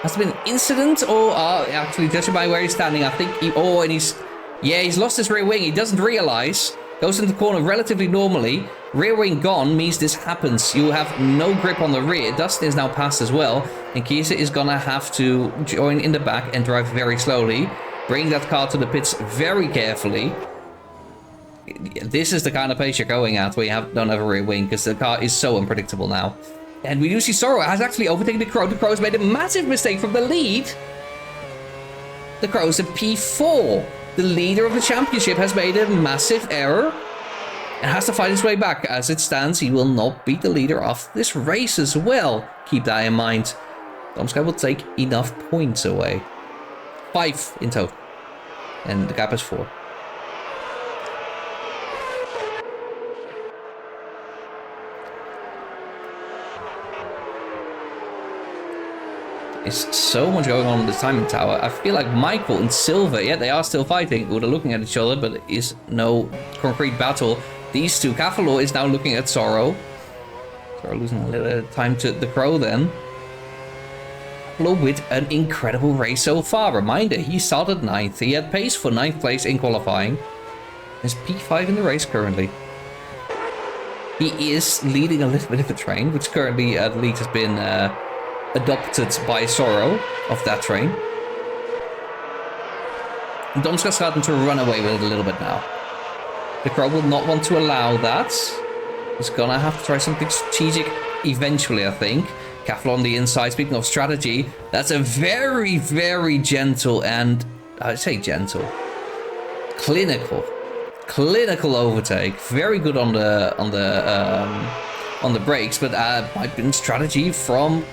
Has there been an incident? Or actually, judging by where he's standing, I think he... Oh, and he's... Yeah, he's lost his rear wing. He doesn't realize. Goes into the corner relatively normally. Rear wing gone means this happens. You have no grip on the rear. Dustin is now passed as well. And Kiesa is going to have to join in the back and drive very slowly. Bring that car to the pits very carefully. This is the kind of pace you're going at where you don't have a rear wing, because the car is so unpredictable now. And we do see Sorrow has actually overtaken the Crow. The Crow's made a massive mistake from the lead. The Crow's a P4. The leader of the championship has made a massive error and has to fight his way back. As it stands, he will not beat the leader of this race as well. Keep that in mind. Domsky will take enough points away. 5 in total. And the gap is 4. There's so much going on in the timing tower. I feel like Michael and Silver, yeah, they are still fighting. Well, they're looking at each other, but there is no concrete battle. These two, Cavalo is now looking at Sorrow. Sorrow losing a little bit of time to the Crow then. Cavalo with an incredible race so far. Reminder, he started 9th. He had pace for 9th place in qualifying. He's P5 in the race currently. He is leading a little bit of a train, which currently at least has been... adopted by Sorrow of that train. Domska's starting to run away with it a little bit now. The Crow will not want to allow that. He's gonna have to try something strategic eventually, I think. Cavalo on the inside. Speaking of strategy, that's a very, very gentle and... I say gentle. Clinical overtake. Very good on the brakes, but might be strategy from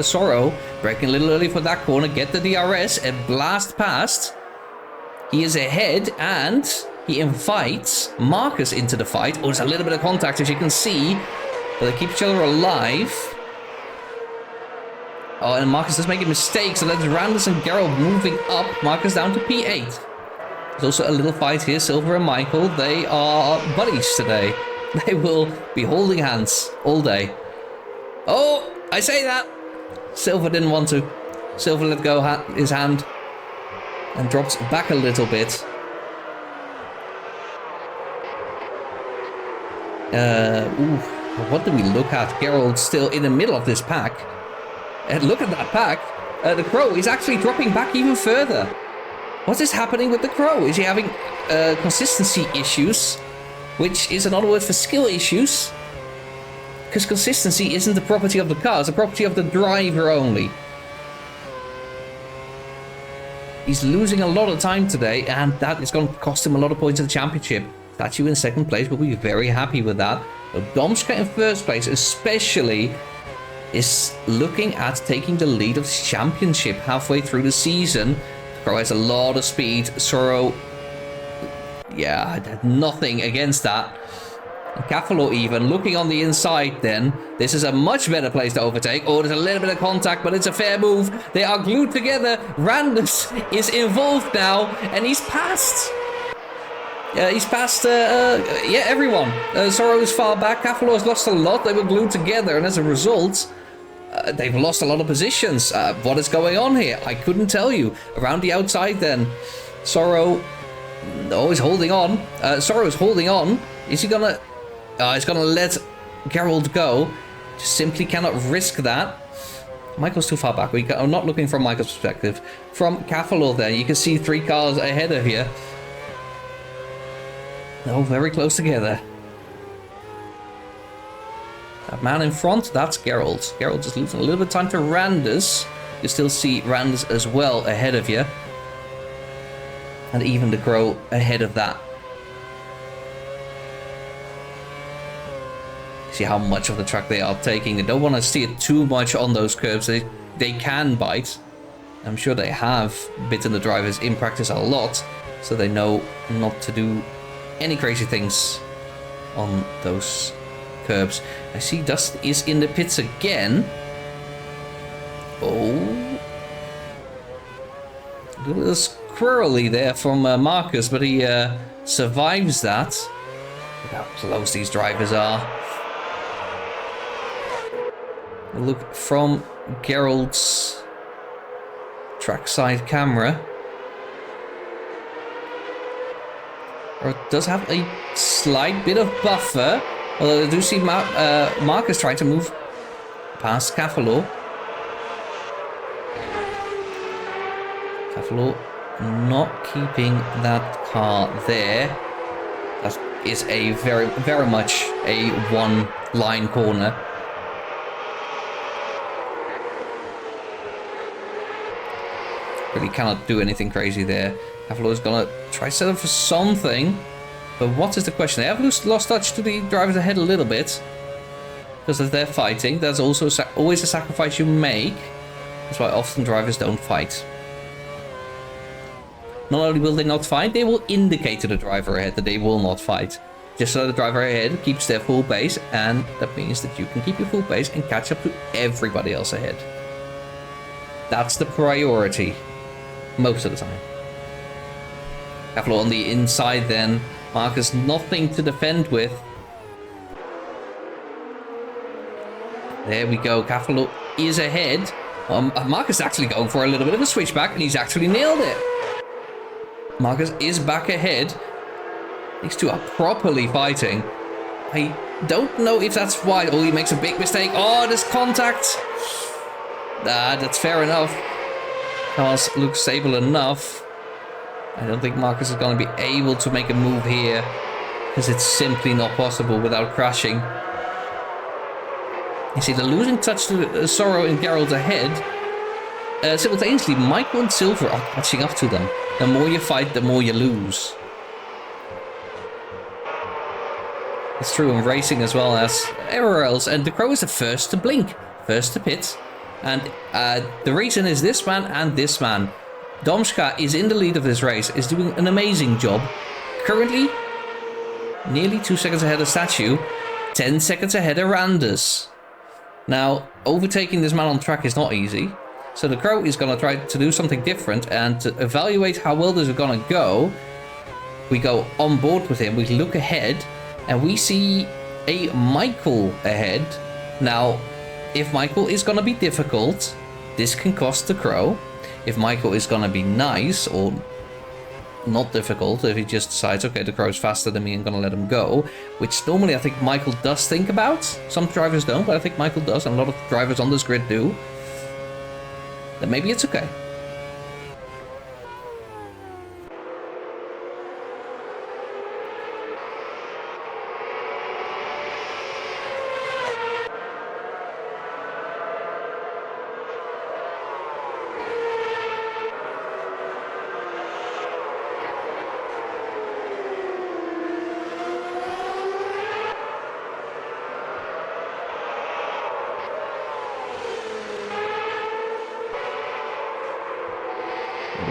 Sorrow. Braking a little early for that corner, get the DRS and blast past. He is ahead and he invites Marcus into the fight. Oh, there's a little bit of contact as you can see, but they keep each other alive. Oh, and Marcus does make a mistake, so that's Randus and Geralt moving up. Marcus down to P8. There's also a little fight here, Silver and Michael. They are buddies today. They will be holding hands all day. Oh, I say that. Silver didn't want to. Silver let go his hand and dropped back a little bit. What do we look at? Geralt still in the middle of this pack. And look at that pack. The Crow is actually dropping back even further. What is happening with the Crow? Is he having consistency issues? Which is another word for skill issues. Because consistency isn't the property of the car, it's the property of the driver only. He's losing a lot of time today, and that is going to cost him a lot of points in the championship. Statue in second place will be very happy with that. But Domska in first place especially is looking at taking the lead of the championship halfway through the season. Crow has a lot of speed. Sorrow, yeah, nothing against that. And Cavalo even looking on the inside then. This is a much better place to overtake. Oh, there's a little bit of contact, but it's a fair move. They are glued together. Randus is involved now, and he's passed. He's passed, everyone. Sorrow is far back. Cavalo has lost a lot. They were glued together, and as a result, they've lost a lot of positions. What is going on here? I couldn't tell you. Around the outside then. Sorrow, he's holding on. Sorrow is holding on. Is he gonna... he's gonna let Geralt go. Just simply cannot risk that. Michael's too far back. I'm not looking from Michael's perspective. From Cavalo there, you can see 3 cars ahead of you. Oh, very close together. That man in front, that's Geralt. Geralt is losing a little bit of time to Randers. You still see Randers as well ahead of you. And even the Crow ahead of that. See how much of the track they are taking. They don't want to see it too much on those curves. They can bite. I'm sure they have bitten the drivers in practice a lot, so they know not to do any crazy things on those curbs. I see Dust is in the pits again. Oh. A little squirrely there from Marcus, but he survives that. Look how close these drivers are. Look from Geralt's trackside camera. Or it does have a slight bit of buffer. Although I do see Marcus trying to move past Cavalo. Cavalo not keeping that car there. That is a very much a one-line corner. Really cannot do anything crazy there. Cavalo is gonna try to set up for something. But what is the question? They have lost touch to the drivers ahead a little bit. Because as they're fighting, that's also always a sacrifice you make. That's why often drivers don't fight. Not only will they not fight, they will indicate to the driver ahead that they will not fight. Just so the driver ahead keeps their full pace, and that means that you can keep your full pace and catch up to everybody else ahead. That's the priority. Most of the time. Cavalo on the inside then. Marcus nothing to defend with. There we go. Cavalo is ahead. Marcus is actually going for a little bit of a switchback, and he's actually nailed it. Marcus is back ahead. These two are properly fighting. I don't know if that's why. Oh, he makes a big mistake. Oh, there's contact. That's fair enough. Cars look stable enough. I don't think Marcus is going to be able to make a move here, because it's simply not possible without crashing. You see, they're losing touch to Sorrow and Geralt ahead. Simultaneously, Michael and Silver are catching up to them. The more you fight, the more you lose. It's true in racing as well as everywhere else. And the Crow is the first to blink, first to pit. And the reason is this man and this man. Domska is in the lead of this race, is doing an amazing job. Currently, nearly 2 seconds ahead of Statue, 10 seconds ahead of Randers. Now, overtaking this man on track is not easy. So the Crow is going to try to do something different, and to evaluate how well this is going to go, we go on board with him, we look ahead, and we see a Michael ahead. Now, if Michael is going to be difficult, this can cost the Crow. If Michael is going to be nice or not difficult, if he just decides, okay, the Crow's faster than me, I'm going to let him go, which normally I think Michael does think about. Some drivers don't, but I think Michael does, and a lot of drivers on this grid do. Then maybe it's okay.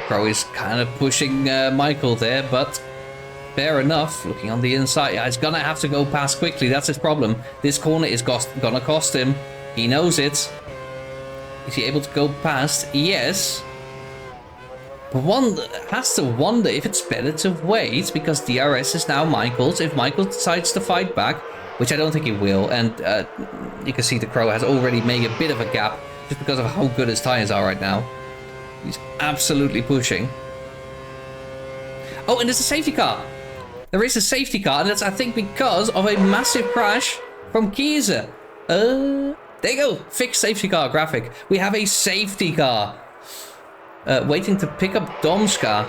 Crow is kind of pushing Michael there, but fair enough. Looking on the inside, yeah, he's gonna have to go past quickly. That's his problem. This corner is gonna cost him. He knows it. Is he able to go past? Yes. But one has to wonder if it's better to wait, because DRS is now Michael's. If Michael decides to fight back, which I don't think he will, and you can see the Crow has already made a bit of a gap just because of how good his tires are right now. He's absolutely pushing. Oh, and there's a safety car. There is a safety car, and that's, I think, because of a massive crash from Kiese. There you go. Fixed safety car graphic. We have a safety car. Waiting to pick up Domska.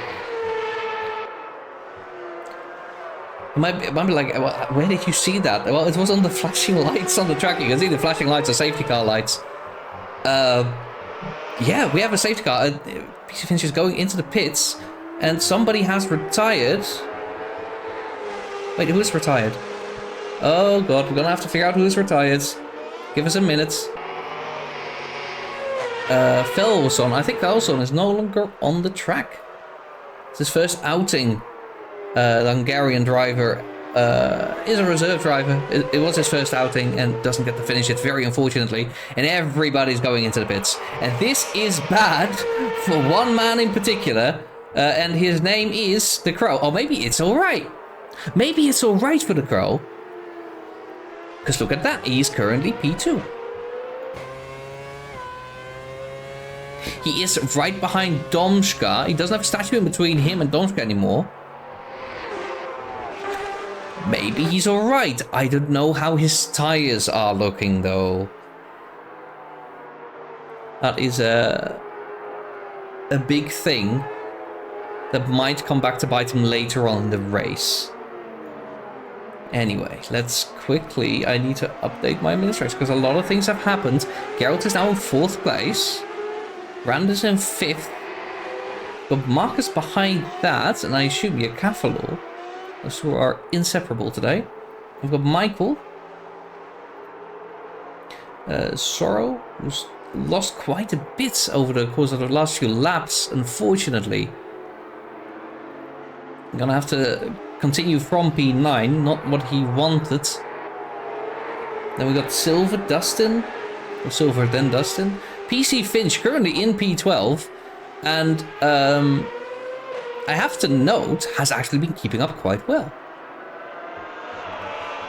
It might be like, where did you see that? Well, it was on the flashing lights on the track. You can see the flashing lights are safety car lights. Yeah, we have a safety car. PC Finch is going into the pits, and somebody has retired. Wait, who is retired? Oh god, we're gonna have to figure out who is retired. Give us a minute. Felson. I think Felson is no longer on the track. It's his first outing. The Hungarian driver is a reserve driver. It was his first outing and doesn't get to finish it, very unfortunately. And everybody's going into the pits. And this is bad for one man in particular. And his name is the Crow. Or maybe it's alright. Maybe it's alright for the Crow. Because look at that. He's currently P2. He is right behind Domska. He doesn't have a statue in between him and Domska anymore. Maybe he's alright. I don't know how his tires are looking though. That is a big thing that might come back to bite him later on in the race. Anyway, let's quickly... I need to update my administrators because a lot of things have happened. Geralt is now in 4th place. Rand is in 5th. But Marcus behind that, and I assume Yakafalor. Those who are inseparable today. We've got Michael. Sorrow, who's lost quite a bit over the course of the last few laps, unfortunately. I'm gonna have to continue from P9, not what he wanted. Then we got Silver Dustin, or Silver then Dustin. PC Finch currently in P12, and I have to note, has actually been keeping up quite well.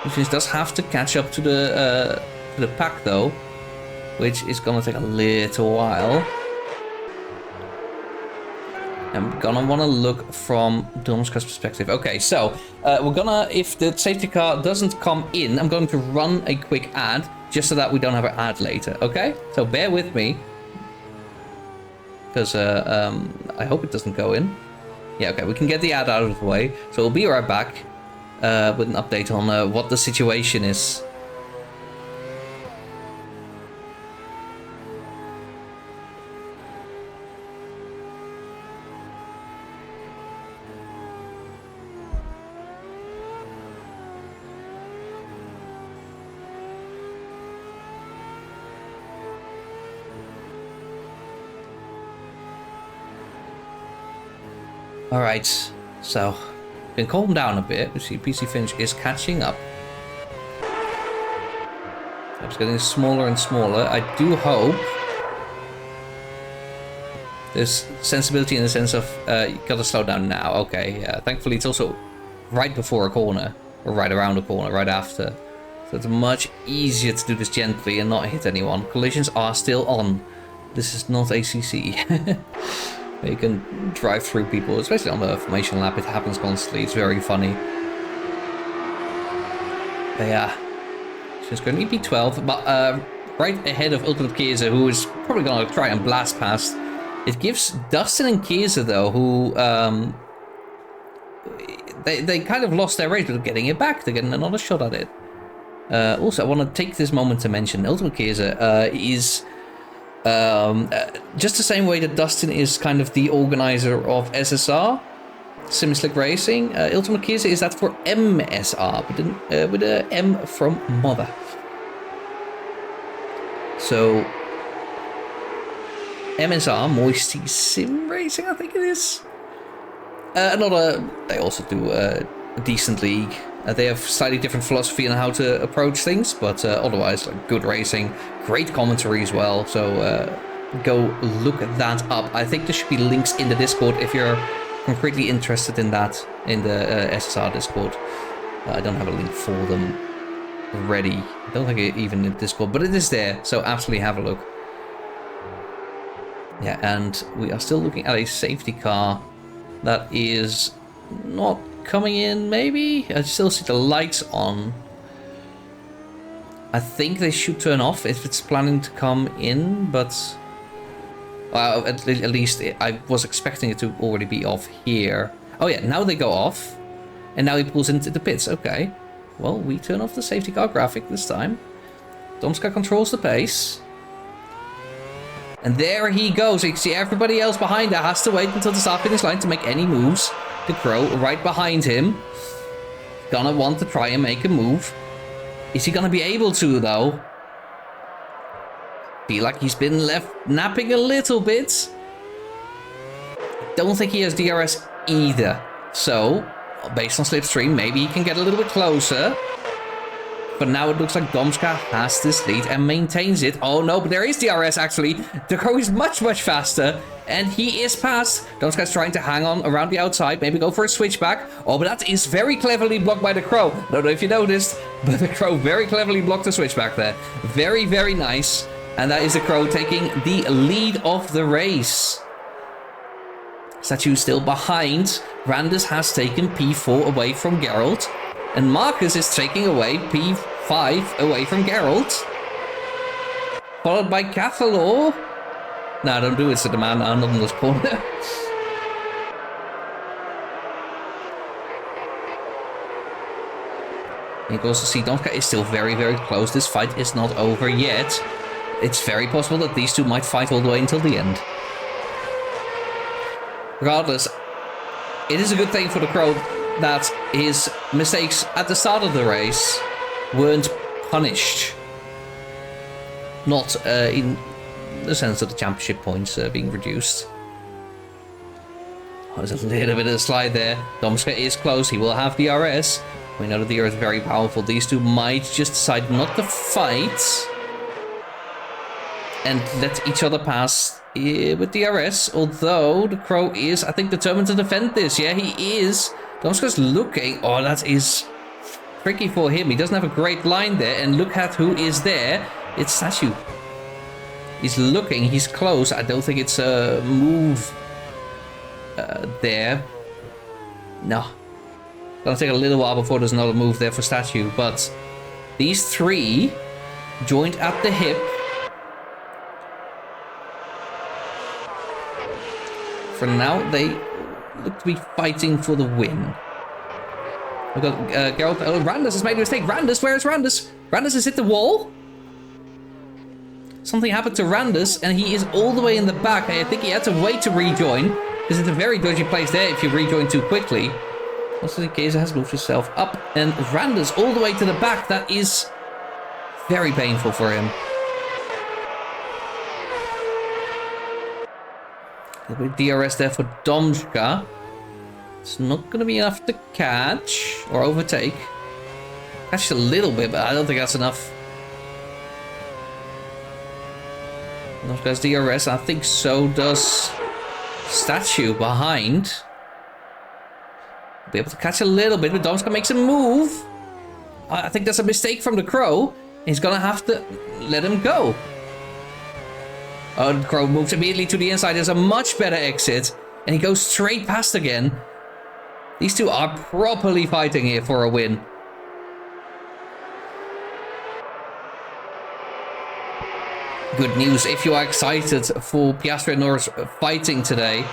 Finch does have to catch up to the pack though, which is gonna take a little while. I'm gonna want to look from Domska's perspective. Okay, so we're gonna, if the safety car doesn't come in, I'm going to run a quick ad just so that we don't have an ad later. Okay, so bear with me because I hope it doesn't go in. Yeah, okay, we can get the ad out of the way. So we'll be right back with an update on what the situation is. Alright, so we can calm down a bit. You see, PC Finch is catching up. It's getting smaller and smaller. I do hope there's sensibility in the sense of you gotta slow down now. Okay, yeah. Thankfully, it's also right before a corner, or right around a corner, right after. So it's much easier to do this gently and not hit anyone. Collisions are still on. This is not ACC. You can drive through people, especially on the formation lap. It happens constantly. It's very funny. But yeah, she's going to be P12, but right ahead of Ultimate Kiesa, who is probably going to try and blast past. It gives Dustin and Kiesa, though, who they kind of lost their race, but getting it back. They're getting another shot at it. Also, I want to take this moment to mention Ultimate Kiesa is. Just the same way that Dustin is kind of the organizer of SSR, Sim-Slick Racing, Ultimate Kiesa is that for MSR, with a M from Mother. So, MSR, Moisty Sim Racing, I think it is. They also do a decent league. They have slightly different philosophy on how to approach things, but otherwise, like, good racing, great commentary as well. So go look that up. I think there should be links in the Discord if you're concretely interested in that, in the SSR Discord. I don't have a link for them ready. I don't think even in Discord, but it is there. So absolutely have a look. Yeah, and we are still looking at a safety car that is not coming in, maybe? I still see the lights on. I think they should turn off if it's planning to come in, but... Well, at least I was expecting it to already be off here. Oh yeah, now they go off. And now he pulls into the pits. Okay. Well, we turn off the safety car graphic this time. Domska controls the pace. And there he goes. You can see everybody else behind there has to wait until the start finish line to make any moves. The Crow right behind him. Gonna want to try and make a move. Is he gonna be able to, though? Feel like he's been left napping a little bit. Don't think he has DRS either. So, based on slipstream, maybe he can get a little bit closer. But now it looks like Domska has this lead and maintains it. Oh no, but there is DRS actually. The Crow is much, much faster. And he is past. Domska's trying to hang on around the outside. Maybe go for a switchback. Oh, but that is very cleverly blocked by the Crow. Don't know if you noticed, but the Crow very cleverly blocked the switchback there. Very, very nice. And that is the Crow taking the lead of the race. Statue still behind. Randus has taken P4 away from Geralt. And Marcus is taking away P5 away from Geralt. Followed by Cathalor. Nah, don't do it, said the man. I'm not in this corner. You can also see Domska is still very, very close. This fight is not over yet. It's very possible that these two might fight all the way until the end. Regardless, it is a good thing for the Crow that his mistakes at the start of the race weren't punished. Not in the sense of the championship points being reduced. Oh, there's a little bit of a slide there. Domska is close. He will have DRS. We know that the DRS is very powerful. These two might just decide not to fight and let each other pass with DRS. Although the Crow is, I think, determined to defend this. Yeah, he is. Domska's looking. Oh, that is tricky for him. He doesn't have a great line there. And look at who is there. It's Statue. He's looking. He's close. I don't think it's a move there. No. Gonna take a little while before there's another move there for Statue. But these three joined at the hip. For now, they look to be fighting for the win. We've got Geralt. Oh, Randus has made a mistake. Randus, where is Randus? Randus has hit the wall. Something happened to Randus, and he is all the way in the back. I think he had to wait to rejoin, because it's a very dodgy place there if you rejoin too quickly. Also, the Kaiser has moved himself up, and Randus all the way to the back. That is very painful for him. A bit of DRS there for Domska. It's not going to be enough to catch or overtake. Catch a little bit, but I don't think that's enough. Domska's DRS, I think so does Statue behind. Be able to catch a little bit, but Domska makes a move. I think that's a mistake from the Crow. He's going to have to let him go. Oh, the Crow moves immediately to the inside. There's a much better exit. And he goes straight past again. These two are properly fighting here for a win. Good news if you are excited for Piastri and Norris fighting today.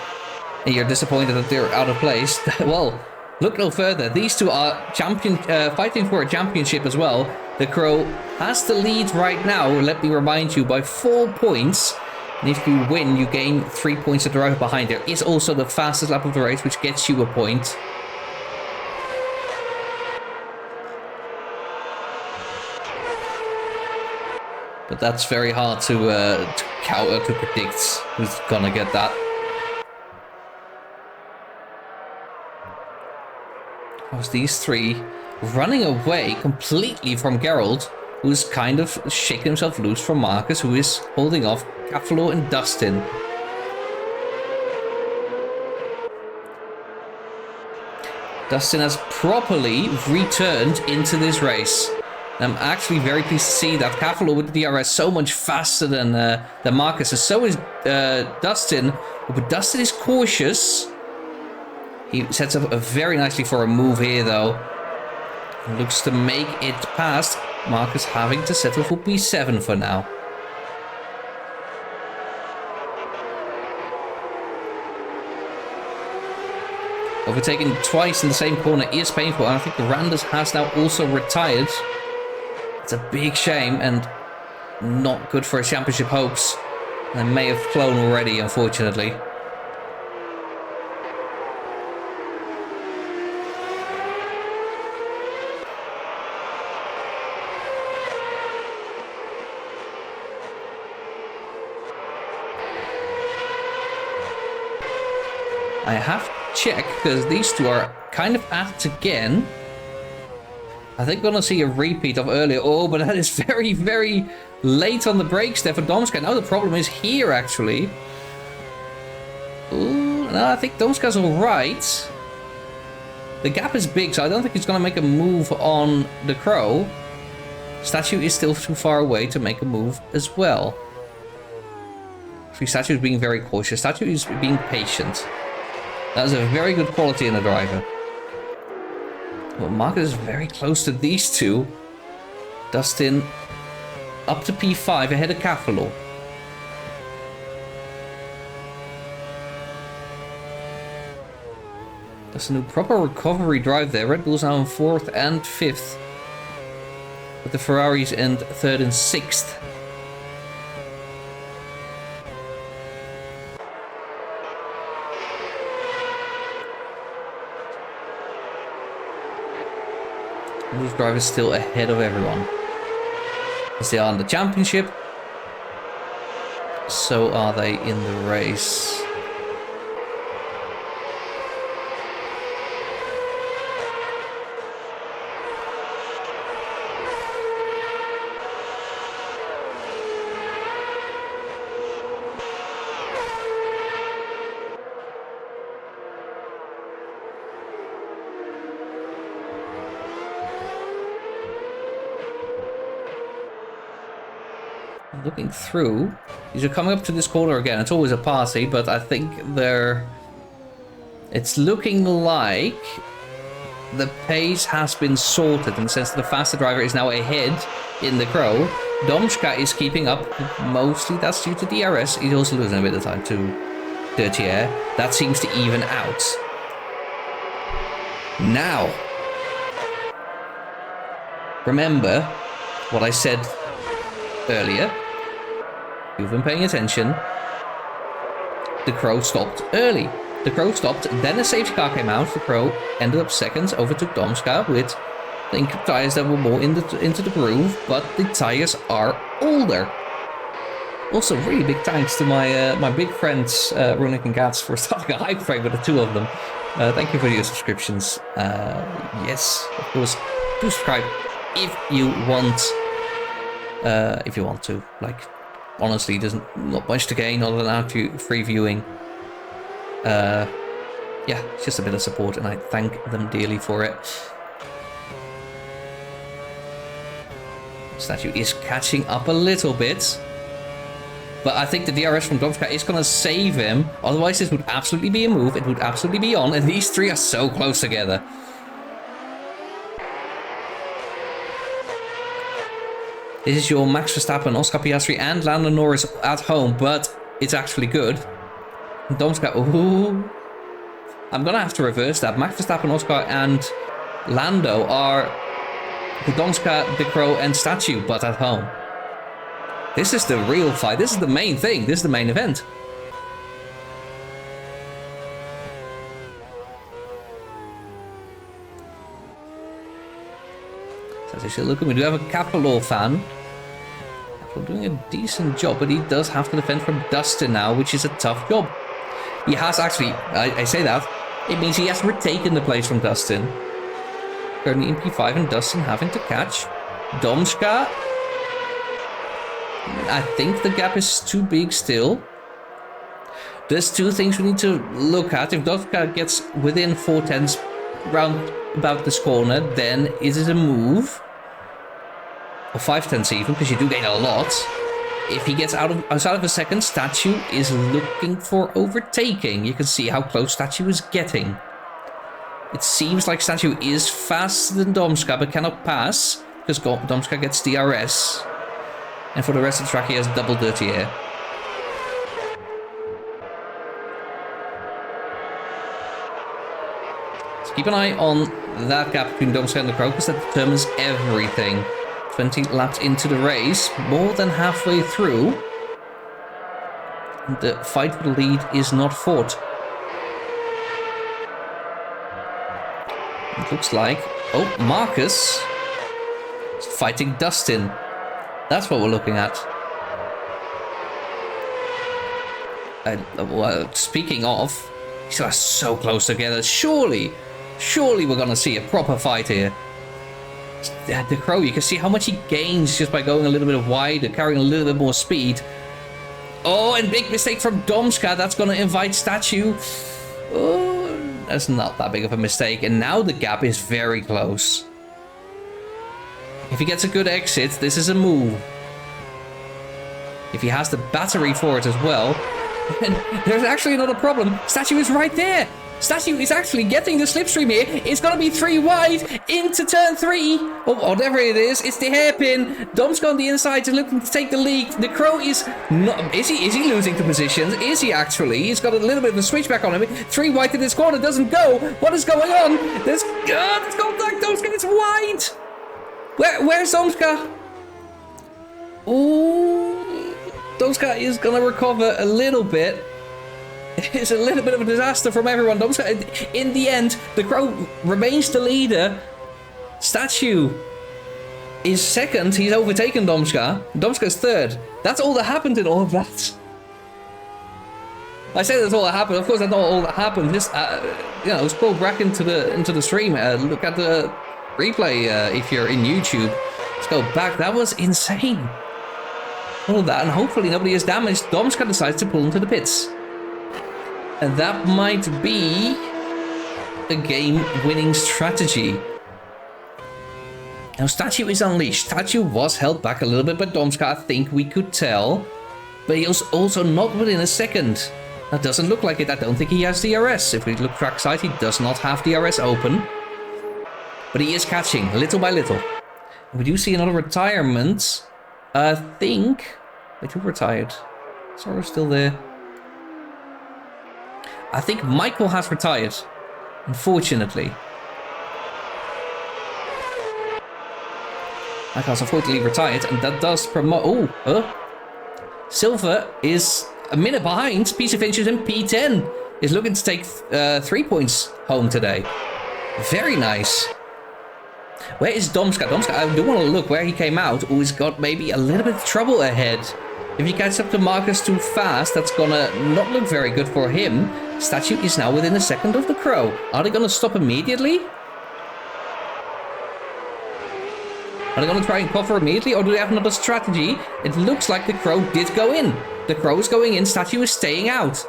And you're disappointed that they're out of place. Well, look no further. These two are fighting for a championship as well. The Crow has the lead right now, let me remind you, by 4 points. And if you win, you gain 3 points to the right behind. There is also the fastest lap of the race, which gets you a point. But that's very hard to predict who's gonna get that. Was these three running away completely from Geralt, who's kind of shaking himself loose from Marcus, who is holding off Cathalor and Dustin. Dustin has properly returned into this race. I'm actually very pleased to see that Cathalor with the DRS so much faster than Marcus, and so is Dustin. But Dustin is cautious. He sets up very nicely for a move here, though. Looks to make it past. Marcus having to settle for P7 for now. Overtaking twice in the same corner is painful, and I think Randers has now also retired. It's a big shame and not good for his championship hopes. They may have flown already, unfortunately. I have to check, because these two are kind of at it again. I think we're going to see a repeat of earlier. Oh, but that is very, very late on the brakes there for Domska. Now the problem is here, actually. Ooh, no, I think Domska's alright. The gap is big, so I don't think he's going to make a move on the Crow. Statue is still too far away to make a move as well. Statue is being very cautious. Statue is being patient. That is a very good quality in a driver. Well, Marcus is very close to these two. Dustin up to P5 ahead of Kafalo. Dustin do proper recovery drive there. Red Bull's now in 4th and 5th. With the Ferraris in 3rd and 6th. These drivers still ahead of everyone. As they are in the championship, so are they in the race. Looking through, these are coming up to this corner again. It's always a party, but I think it's looking like the pace has been sorted in the sense that the faster driver is now ahead in the Crow. Domska is keeping up. Mostly that's due to DRS. He's also losing a bit of time to Dirty Air. That seems to even out. Now, remember what I said earlier. You've been paying attention. The Crow stopped early. The Crow stopped, then a safety car came out. The Crow ended up seconds, overtook Domska with, I think, tires that were more into the groove, but the tires are older. Also, really big thanks to my big friends, Runic and Gats, for starting a hype frame with the two of them. Thank you for your subscriptions. Yes, of course, do subscribe if you want. If you want to, like, honestly, there's not much to gain other than free viewing. Yeah, it's just a bit of support, and I thank them dearly for it. Statue is catching up a little bit, but I think the DRS from Domska is going to save him. Otherwise, this would absolutely be a move. It would absolutely be on, and these three are so close together. This is your Max Verstappen, Oscar Piastri, and Lando Norris at home, but it's actually good. Domska, ooh. I'm gonna have to reverse that. Max Verstappen, Oscar, and Lando are the Domska, the Crow, and Statue, but at home. This is the real fight. This is the main thing. This is the main event. So look, we do have a Capelor fan. Capelor doing a decent job, but he does have to defend from Dustin now, which is a tough job. He has actually, I say that, it means he has retaken the place from Dustin. Currently in P5 and Dustin having to catch. Domska. I think the gap is too big still. There's two things we need to look at. If Domska gets within 4/10 round about this corner, then it is a move. Or 5/10 even, because you do gain a lot. If he gets outside of a second, Statue is looking for overtaking. You can see how close Statue is getting. It seems like Statue is faster than Domska, but cannot pass. because Domska gets DRS. And for the rest of the track, he has double dirty air. So keep an eye on that gap between Domska and the Crow, because that determines everything. 20 laps into the race, more than halfway through. The fight for the lead is not fought. It looks like... Oh, Marcus is fighting Dustin. That's what we're looking at. Well, speaking of, these are so close together. Surely we're going to see a proper fight here. The Crow, you can see how much he gains just by going a little bit wider, carrying a little bit more speed. Oh, and big mistake from Domska. That's going to invite Statue. Oh, that's not that big of a mistake. And now the gap is very close. If he gets a good exit, this is a move. If he has the battery for it as well. And there's actually another problem. Statue is right there. Statue is actually getting the slipstream here. It's going to be 3 wide into turn 3. Or whatever it is. It's the hairpin. Domska on the inside is looking to take the lead. The Crow is not... Is he losing the positions? Is he actually? He's got a little bit of a switchback on him. 3 wide to this corner. Doesn't go. What is going on? There's contact. Domska is wide. Where's Domska? Ooh. Domska is going to recover a little bit. It's a little bit of a disaster from everyone. Domska, in the end, the Crow remains the leader. Statue is second. He's overtaken Domska. Domska's third. That's all that happened in all of that. I say that's all that happened. Of course, that's not all that happened. Just, scroll back into the stream. Look at the replay if you're in YouTube. Let's go back. That was insane. All of that, and hopefully nobody is damaged. Domska decides to pull into the pits. And that might be a game-winning strategy. Now, Statue is unleashed. Statue was held back a little bit by Domska, I think we could tell. But he was also not within a second. That doesn't look like it. I don't think he has DRS. If we look trackside, he does not have DRS open. But he is catching, little by little. We do see another retirement. I think... Wait, who retired? Sora's still there. I think Michael has retired, unfortunately. Michael's unfortunately retired, and that does promote... Silver is a minute behind. PC finishes in P10. Is looking to take 3 points home today. Very nice. Where is Domska? Domska, I do want to look where he came out. Oh, he's got maybe a little bit of trouble ahead. If he gets up to Marcus too fast, that's gonna not look very good for him. Statue is now within a second of the Crow. Are they gonna stop immediately? Are they gonna try and cover immediately, or do they have another strategy? It looks like the Crow did go in. The Crow is going in, Statue is staying out.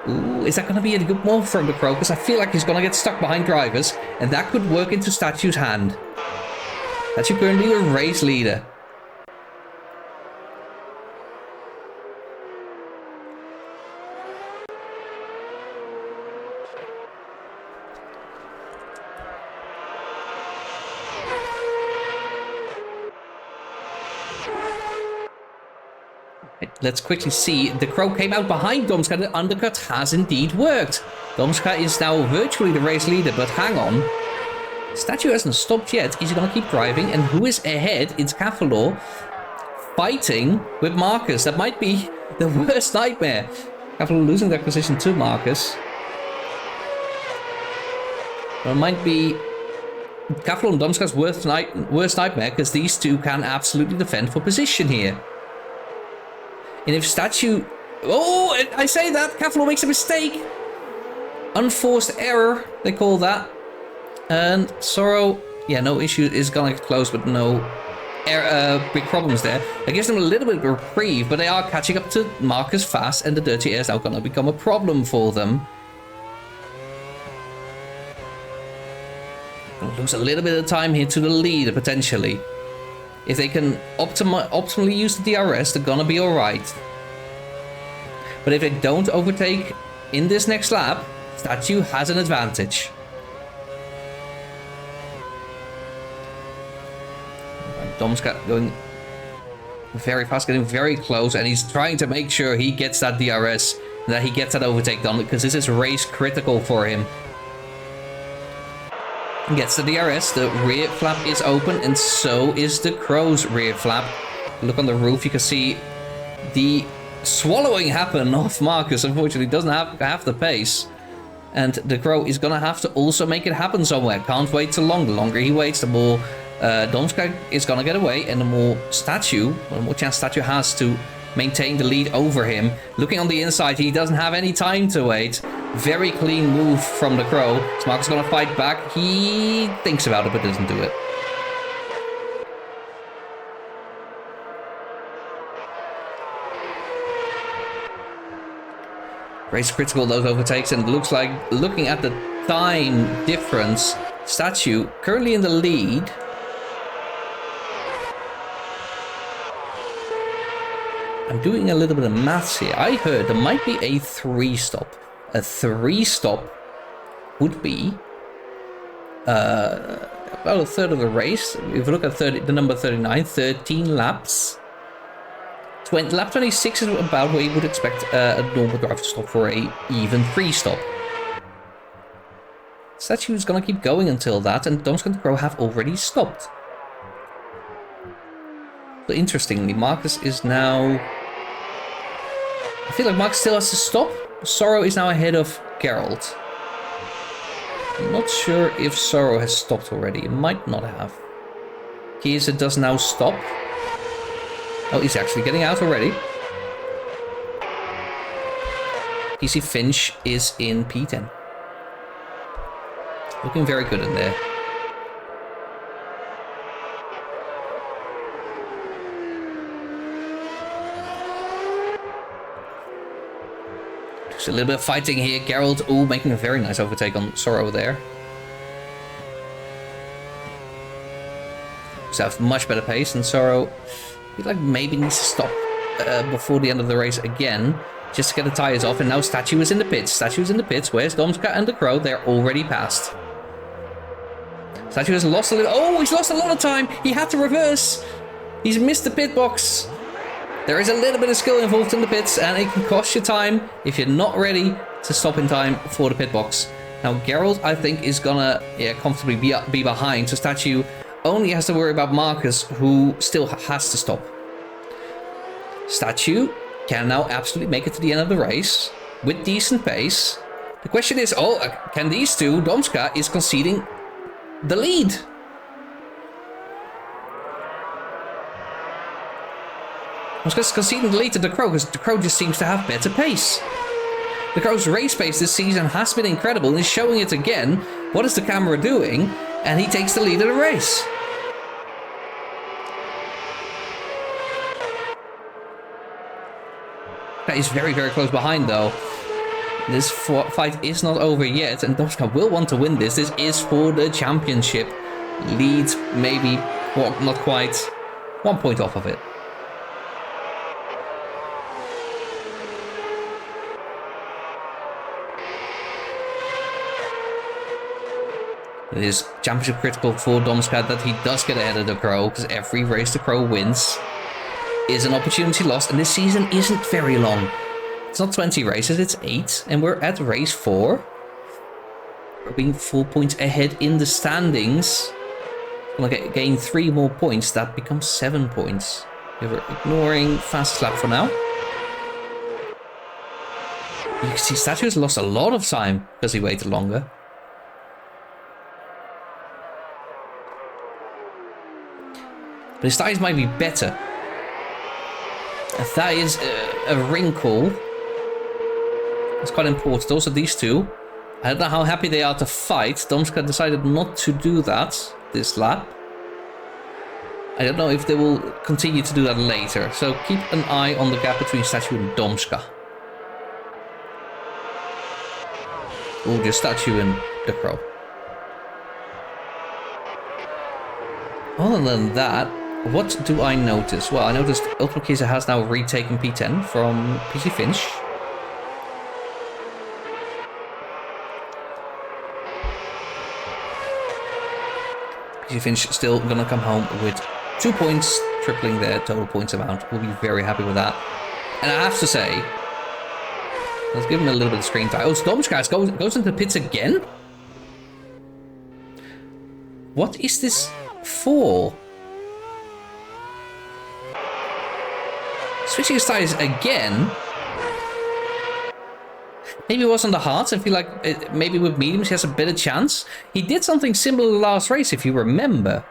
Ooh, is that gonna be a good move from the Crow? Because I feel like he's gonna get stuck behind drivers, and that could work into Statue's hand. Statue currently the race leader. Let's quickly see. The Crow came out behind Domska. The undercut has indeed worked. Domska is now virtually the race leader, but hang on. Statue hasn't stopped yet. Is he going to keep driving? And who is ahead? It's Cafalor fighting with Marcus. That might be the worst nightmare. Cafalor losing their position to Marcus. But it might be Cafalor and Domska's worst nightmare, because these two can absolutely defend for position here. And if Statue... Oh, I say that. Cafalor makes a mistake. Unforced error, they call that. And Sorrow, yeah, no issue, is going to close, but no big problems there. That gives them a little bit of a reprieve, but they are catching up to Marcus fast, and the dirty air is now going to become a problem for them. Gonna lose a little bit of time here to the lead, potentially. If they can optimally use the DRS, they're gonna be alright. But if they don't overtake in this next lap, Statue has an advantage. Domska going very fast, getting very close, and he's trying to make sure he gets that DRS, that he gets that overtake done, because this is race critical for him. He gets the DRS, the rear flap is open, and so is the Crow's rear flap. Look on the roof, you can see the swallowing happen of Marcus. Unfortunately, doesn't have the pace. And the Crow is going to have to also make it happen somewhere. Can't wait too long. The longer he waits, the more Domska is going to get away. And the more chance Statue has to maintain the lead over him. Looking on the inside, he doesn't have any time to wait. Very clean move from the Crow. So Marcus is going to fight back. He thinks about it, but doesn't do it. Race critical, those overtakes, and it looks like, looking at the time difference, Statue currently in the lead. I'm doing a little bit of maths here. I heard there might be a 3-stop. A 3-stop would be about a third of the race. If you look at the number 39, 13 laps. Lap 26 is about where you would expect a normal driver to stop for a even 3-stop. Statue is going to keep going until that, and Domska and the Crow have already stopped. But interestingly, Marcus is now... I feel like Marcus still has to stop. Sorrow is now ahead of Geralt. I'm not sure if Sorrow has stopped already. It might not have. Kiesa does now stop. Oh, he's actually getting out already. PC Finch is in P10. Looking very good in there. Just a little bit of fighting here. Geralt, making a very nice overtake on Sorrow there. So have much better pace than Sorrow. I feel like maybe needs to stop before the end of the race again, just to get the tires off. And now Statue is in the pits. Statue is in the pits. Where's Domska and the Crow? They're already passed. Statue has lost a little... Oh, he's lost a lot of time. He had to reverse. He's missed the pit box. There is a little bit of skill involved in the pits, and it can cost you time if you're not ready to stop in time for the pit box. Now, Geralt, I think, is gonna comfortably be behind. So Statue only has to worry about Marcus, who still has to stop. Statue can now absolutely make it to the end of the race with decent pace. The question is, can these two... Domska is conceding the lead. Domska's conceding the lead to the Crow, because the Crow just seems to have better pace. The Crow's race pace this season has been incredible, and is showing it again. What is the camera doing? And he takes the lead of the race. That is very, very close behind, though. This fight is not over yet, and Domska will want to win this. This is for the championship. Leads maybe, well, not quite, 1 point off of it. It is championship critical for Domska that he does get ahead of the Crow, because every race the Crow wins is an opportunity lost, and this season isn't very long. It's not 20 races, it's 8, and we're at race 4. We're being 4 points ahead in the standings. We're gonna gain 3 more points, that becomes 7 points. We're ignoring fastest lap for now. You can see Statue has lost a lot of time because he waited longer. But his tires might be better. That is a wrinkle. It's quite important. Also, these two, I don't know how happy they are to fight. Domska decided not to do that this lap. I don't know if they will continue to do that later. So keep an eye on the gap between Statue and Domska. Or just Statue and the Crow. Other than that, what do I notice? Well, I noticed Ultimate Kiesa has now retaken P10 from PC Finch. PC Finch still gonna come home with 2 points, tripling their total points amount. We'll be very happy with that. And I have to say, let's give him a little bit of screen time. Oh, Domschkas goes into the pits again? What is this for? Switching his tires again? Maybe it wasn't the hards. I feel like maybe with mediums he has a better chance. He did something similar last race, if you remember.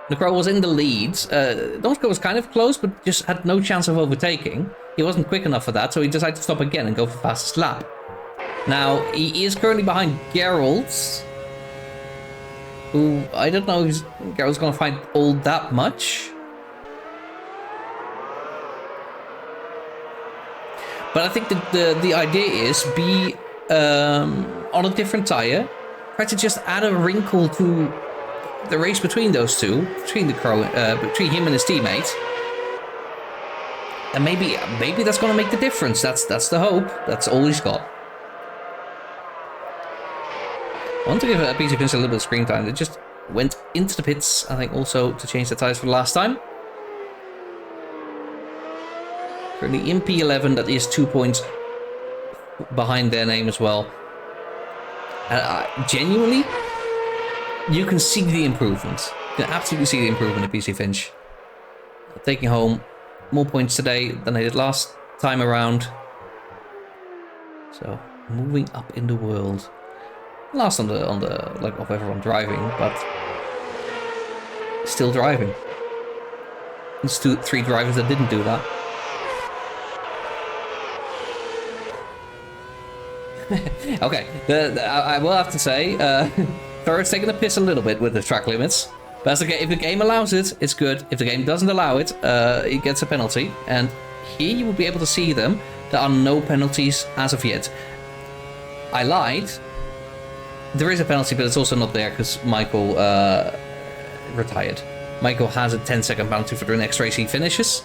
The Crow was in the lead. Domschkas was kind of close, but just had no chance of overtaking. He wasn't quick enough for that, so he decided to stop again and go for fastest lap. Now, he is currently behind Geralt, who I don't know if Geralt's going to find all that much. But I think the idea is be on a different tire. Try to just add a wrinkle to the race between those two, between the Crow, between him and his teammate. And maybe that's going to make the difference. That's the hope. That's all he's got. I want to give PC Finch a little bit of screen time. They just went into the pits, I think, also to change the tires for the last time. Currently in P11, that is 2 points behind their name as well. Genuinely, you can see the improvement. You can absolutely see the improvement in PC Finch. Taking home more points today than they did last time around. So moving up in the world. Last on the like of everyone driving, but still driving. There's 3 drivers that didn't do that. Okay, I will have to say, Thor's taking a piss a little bit with the track limits. But if the game allows it, it's good. If the game doesn't allow it, it gets a penalty. And here you will be able to see them. There are no penalties as of yet. I lied. There is a penalty, but it's also not there because Michael retired. Michael has a 10-second penalty for the next race he finishes.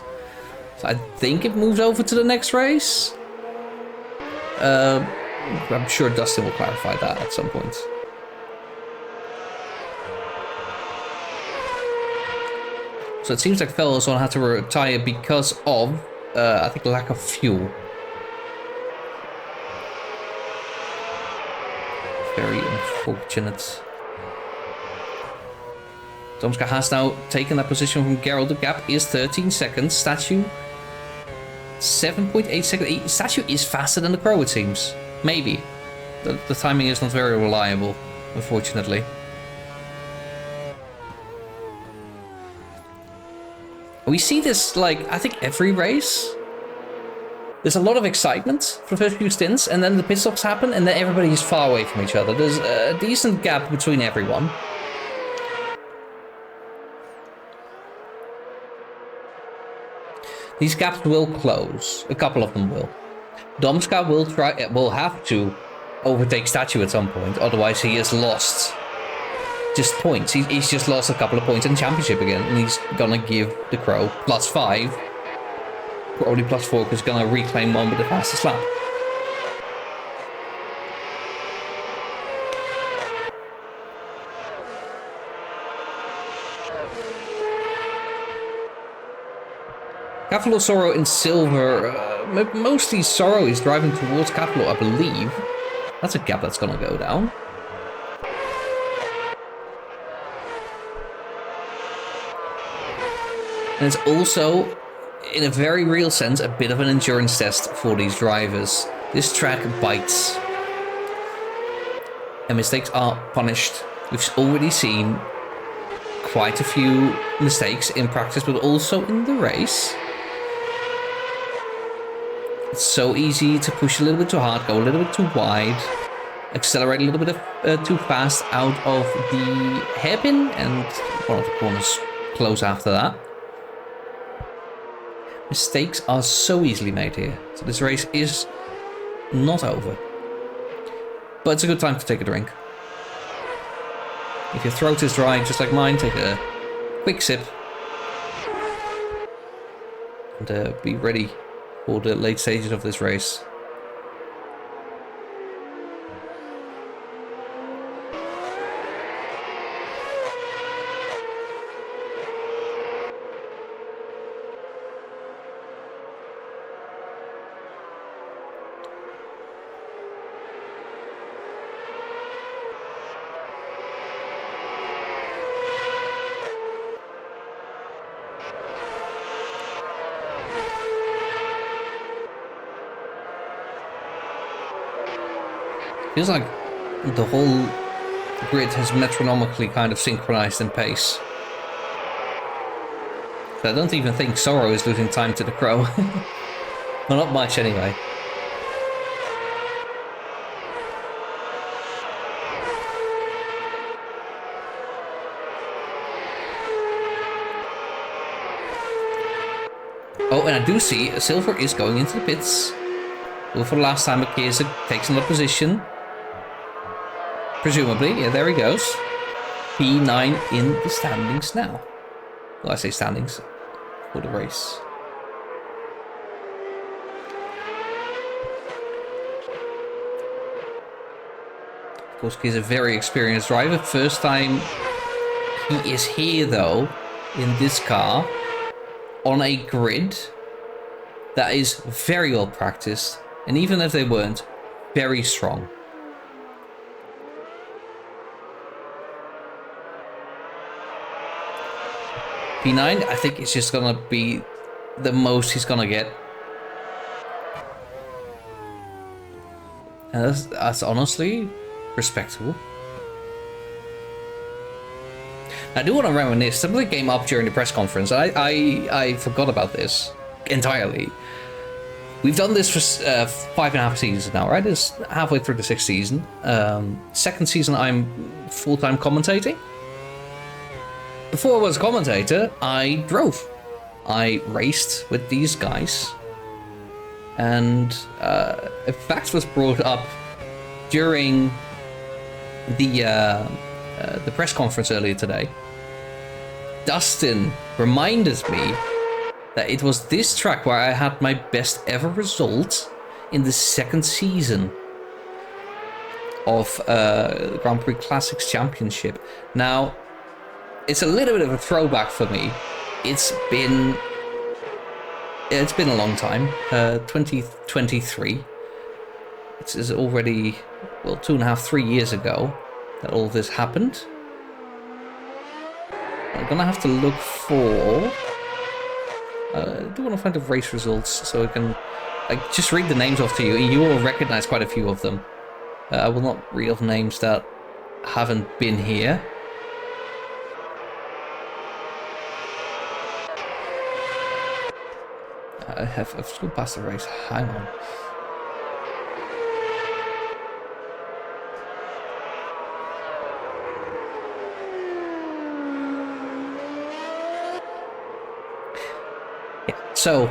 So I think it moves over to the next race. I'm sure Dustin will clarify that at some point. So it seems like Fellows will have to retire because of, I think, lack of fuel. Very unfortunate. Domschkas has now taken that position from Geralt. The gap is 13 seconds. Statue, 7.8 seconds. Statue is faster than the Crow, it seems. Maybe. The timing is not very reliable, unfortunately. We see this, like, I think every race. There's a lot of excitement for the first few stints, and then the pit stops happen, and then everybody is far away from each other. There's a decent gap between everyone. These gaps will close. A couple of them will. Domschkas will have to overtake Statue at some point, otherwise he has lost just points. He's just lost a couple of points in the championship again, and he's gonna give the Crow +5. Probably +4 because he's gonna reclaim one with the fastest lap. Capital Sorrow in silver. Mostly Sorrow is driving towards Capital, I believe. That's a gap that's gonna go down. And it's also, in a very real sense, a bit of an endurance test for these drivers. This track bites. And mistakes are punished. We've already seen quite a few mistakes in practice, but also in the race. It's so easy to push a little bit too hard, go a little bit too wide, accelerate a little bit too fast out of the hairpin, and one of the corners close after that. Mistakes are so easily made here. So this race is not over. But it's a good time to take a drink. If your throat is dry, just like mine, take a quick sip. And be ready for the late stages of this race. Feels like the whole grid has metronomically kind of synchronized in pace. So I don't even think Sorrow is losing time to the Crow. Well, not much anyway. Oh, and I do see Silver is going into the pits. Well, for the last time, Chiesa takes another position. Presumably, yeah, there he goes. P9 in the standings now. Well, I say standings for the race. Of course, he's a very experienced driver. First time he is here, though, in this car, on a grid that is very well practiced. And even if they weren't, very strong. P9, I think it's just gonna be the most he's gonna get. And that's honestly respectable. I do want to reminisce. Somebody came up during the press conference. I forgot about this entirely. We've done this for 5.5 seasons now, right? It's halfway through the 6th season. Second season, I'm full-time commentating. Before I was a commentator, I drove. I raced with these guys. And a fact was brought up during the press conference earlier today. Dustin reminded me that it was this track where I had my best ever result in the 2nd season of Grand Prix Classics Championship. Now, it's a little bit of a throwback for me. It's been a long time. 2023. It's already, well, 2.5, 3 years ago that all this happened. I'm gonna have to look for. I do want to find the race results so I can just read the names off to you. You will recognize quite a few of them. I will not read off names that haven't been here. I've scrolled past the race. Hang on. Yeah. So,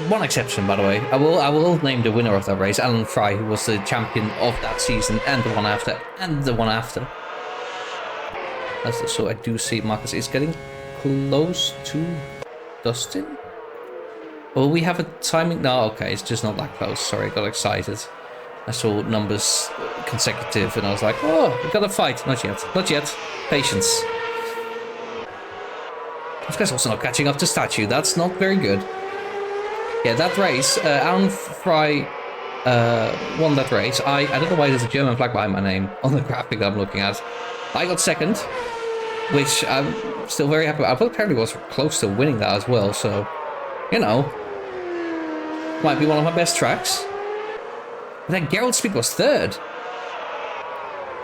one exception, by the way. I will name the winner of that race, Alan Fry, who was the champion of that season, and the one after, and the one after. So I do see Marcus is getting close to Dustin? Well, we have a timing. No, okay, it's just not that close. Sorry, I got excited. I saw numbers consecutive and I was like, oh, we got a fight. Not yet. Not yet. Patience. This guy's also not catching up to statue. That's not very good. Yeah, that race, Alan Fry won that race. I don't know why there's a German flag behind my name on the graphic that I'm looking at. I got second, which I'm still very happy about. But apparently was close to winning that as well, so, you know, might be one of my best tracks. But then Gerald Speed was third.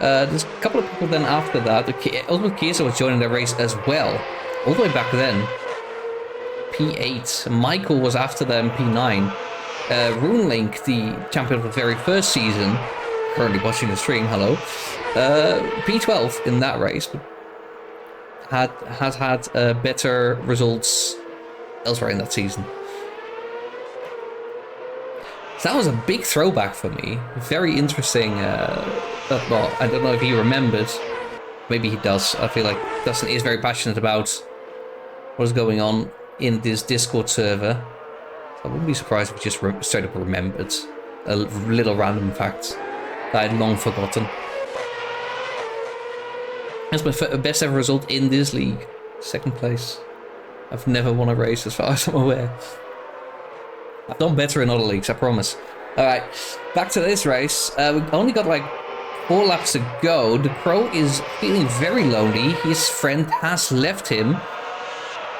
There's a couple of people then after that. Ultimate Chiesa was joining the race as well, all the way back then. P8. Michael was after them, P9. Runelink, the champion of the very first season, currently watching the stream, hello. P12 in that race, but has had better results elsewhere in that season. So that was a big throwback for me. Very interesting. Well, I don't know if he remembered. Maybe he does. I feel like Dustin is very passionate about what is going on in this Discord server. So I wouldn't be surprised if he just straight up remembered a little random fact that I'd long forgotten. That's my best ever result in this league. Second place. I've never won a race as far as I'm aware. I've done better in other leagues, I promise. Alright, back to this race. We've only got like 4 laps to go. The Crow is feeling very lonely. His friend has left him.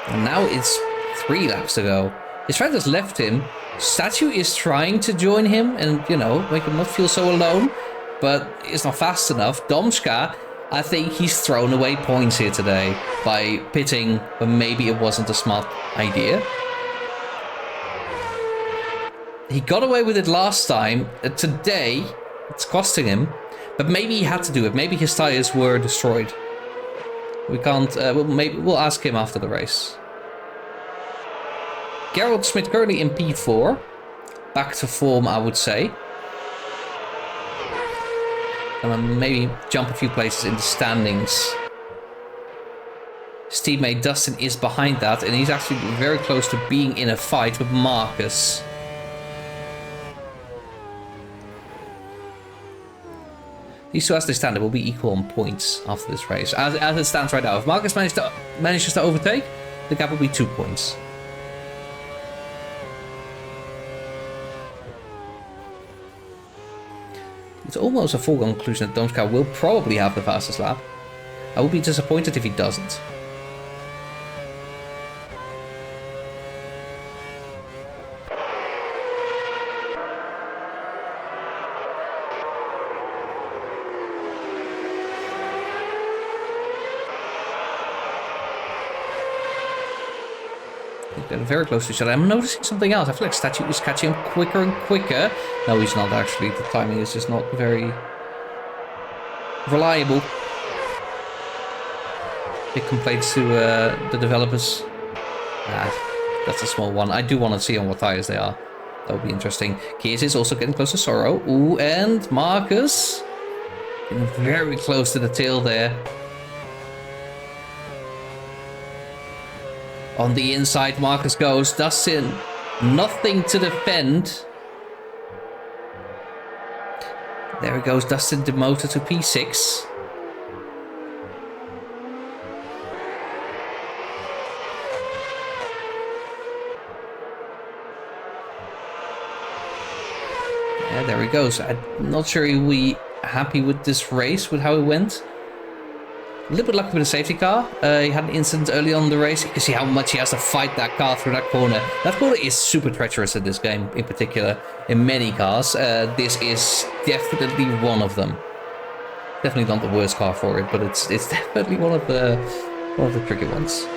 And now it's 3 laps to go. His friend has left him. Statue is trying to join him and, you know, make him not feel so alone, but it's not fast enough. Domska, I think he's thrown away points here today by pitting when maybe it wasn't a smart idea. He got away with it last time. Today, it's costing him, but maybe he had to do it. Maybe his tires were destroyed. We can't, we'll ask him after the race. Gerald Smith currently in P4. Back to form, I would say. And maybe jump a few places in the standings. His teammate Dustin is behind that, and he's actually very close to being in a fight with Marcus. These two, as they stand, will be equal on points after this race. As it stands right now, if Marcus manages to overtake, the gap will be 2 points. It's almost a foregone conclusion that Domska will probably have the fastest lap. I would be disappointed if he doesn't. They're very close to each other. I'm noticing something else. I feel like Statue is catching him quicker and quicker. No, he's not actually. The timing is just not very reliable. Big complaints to the developers. That's a small one. I do want to see on what tires they are. That would be interesting. Kies is also getting close to Sorrow. Ooh, and Marcus getting very close to the tail there. On the inside, Marcus goes. Dustin, nothing to defend. There he goes. Dustin demoted to P6. Yeah, there he goes. I'm not sure he'll be happy with this race, with how it went. A little bit lucky with the safety car. He had an incident early on in the race. You can see how much he has to fight that car through that corner. That corner is super treacherous in this game, in particular. In many cars, this is definitely one of them. Definitely not the worst car for it, but it's definitely one of the tricky ones.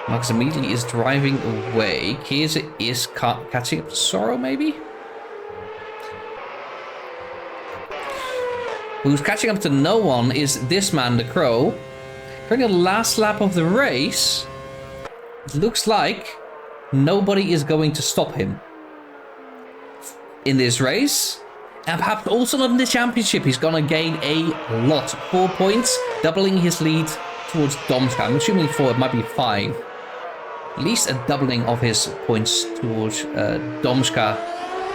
Marcus immediately is driving away. Kies is catching up to Sorrow, maybe? Who's catching up to no one is this man, the Crow. During the last lap of the race, it looks like nobody is going to stop him in this race. And perhaps also not in the championship. He's going to gain a lot. 4 points, doubling his lead towards Domska. I'm assuming 4, it might be 5. At least a doubling of his points towards Domska,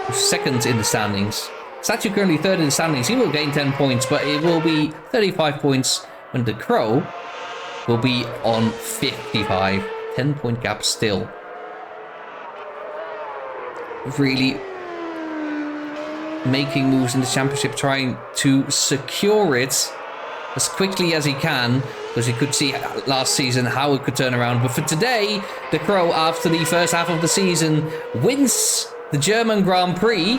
who's second in the standings. Statue currently third in the standings. He will gain 10 points, but it will be 35 points when the Crow will be on 55. 10-point gap still. Really making moves in the championship, trying to secure it as quickly as he can, because he could see last season how it could turn around. But for today, the Crow, after the first half of the season, wins the German Grand Prix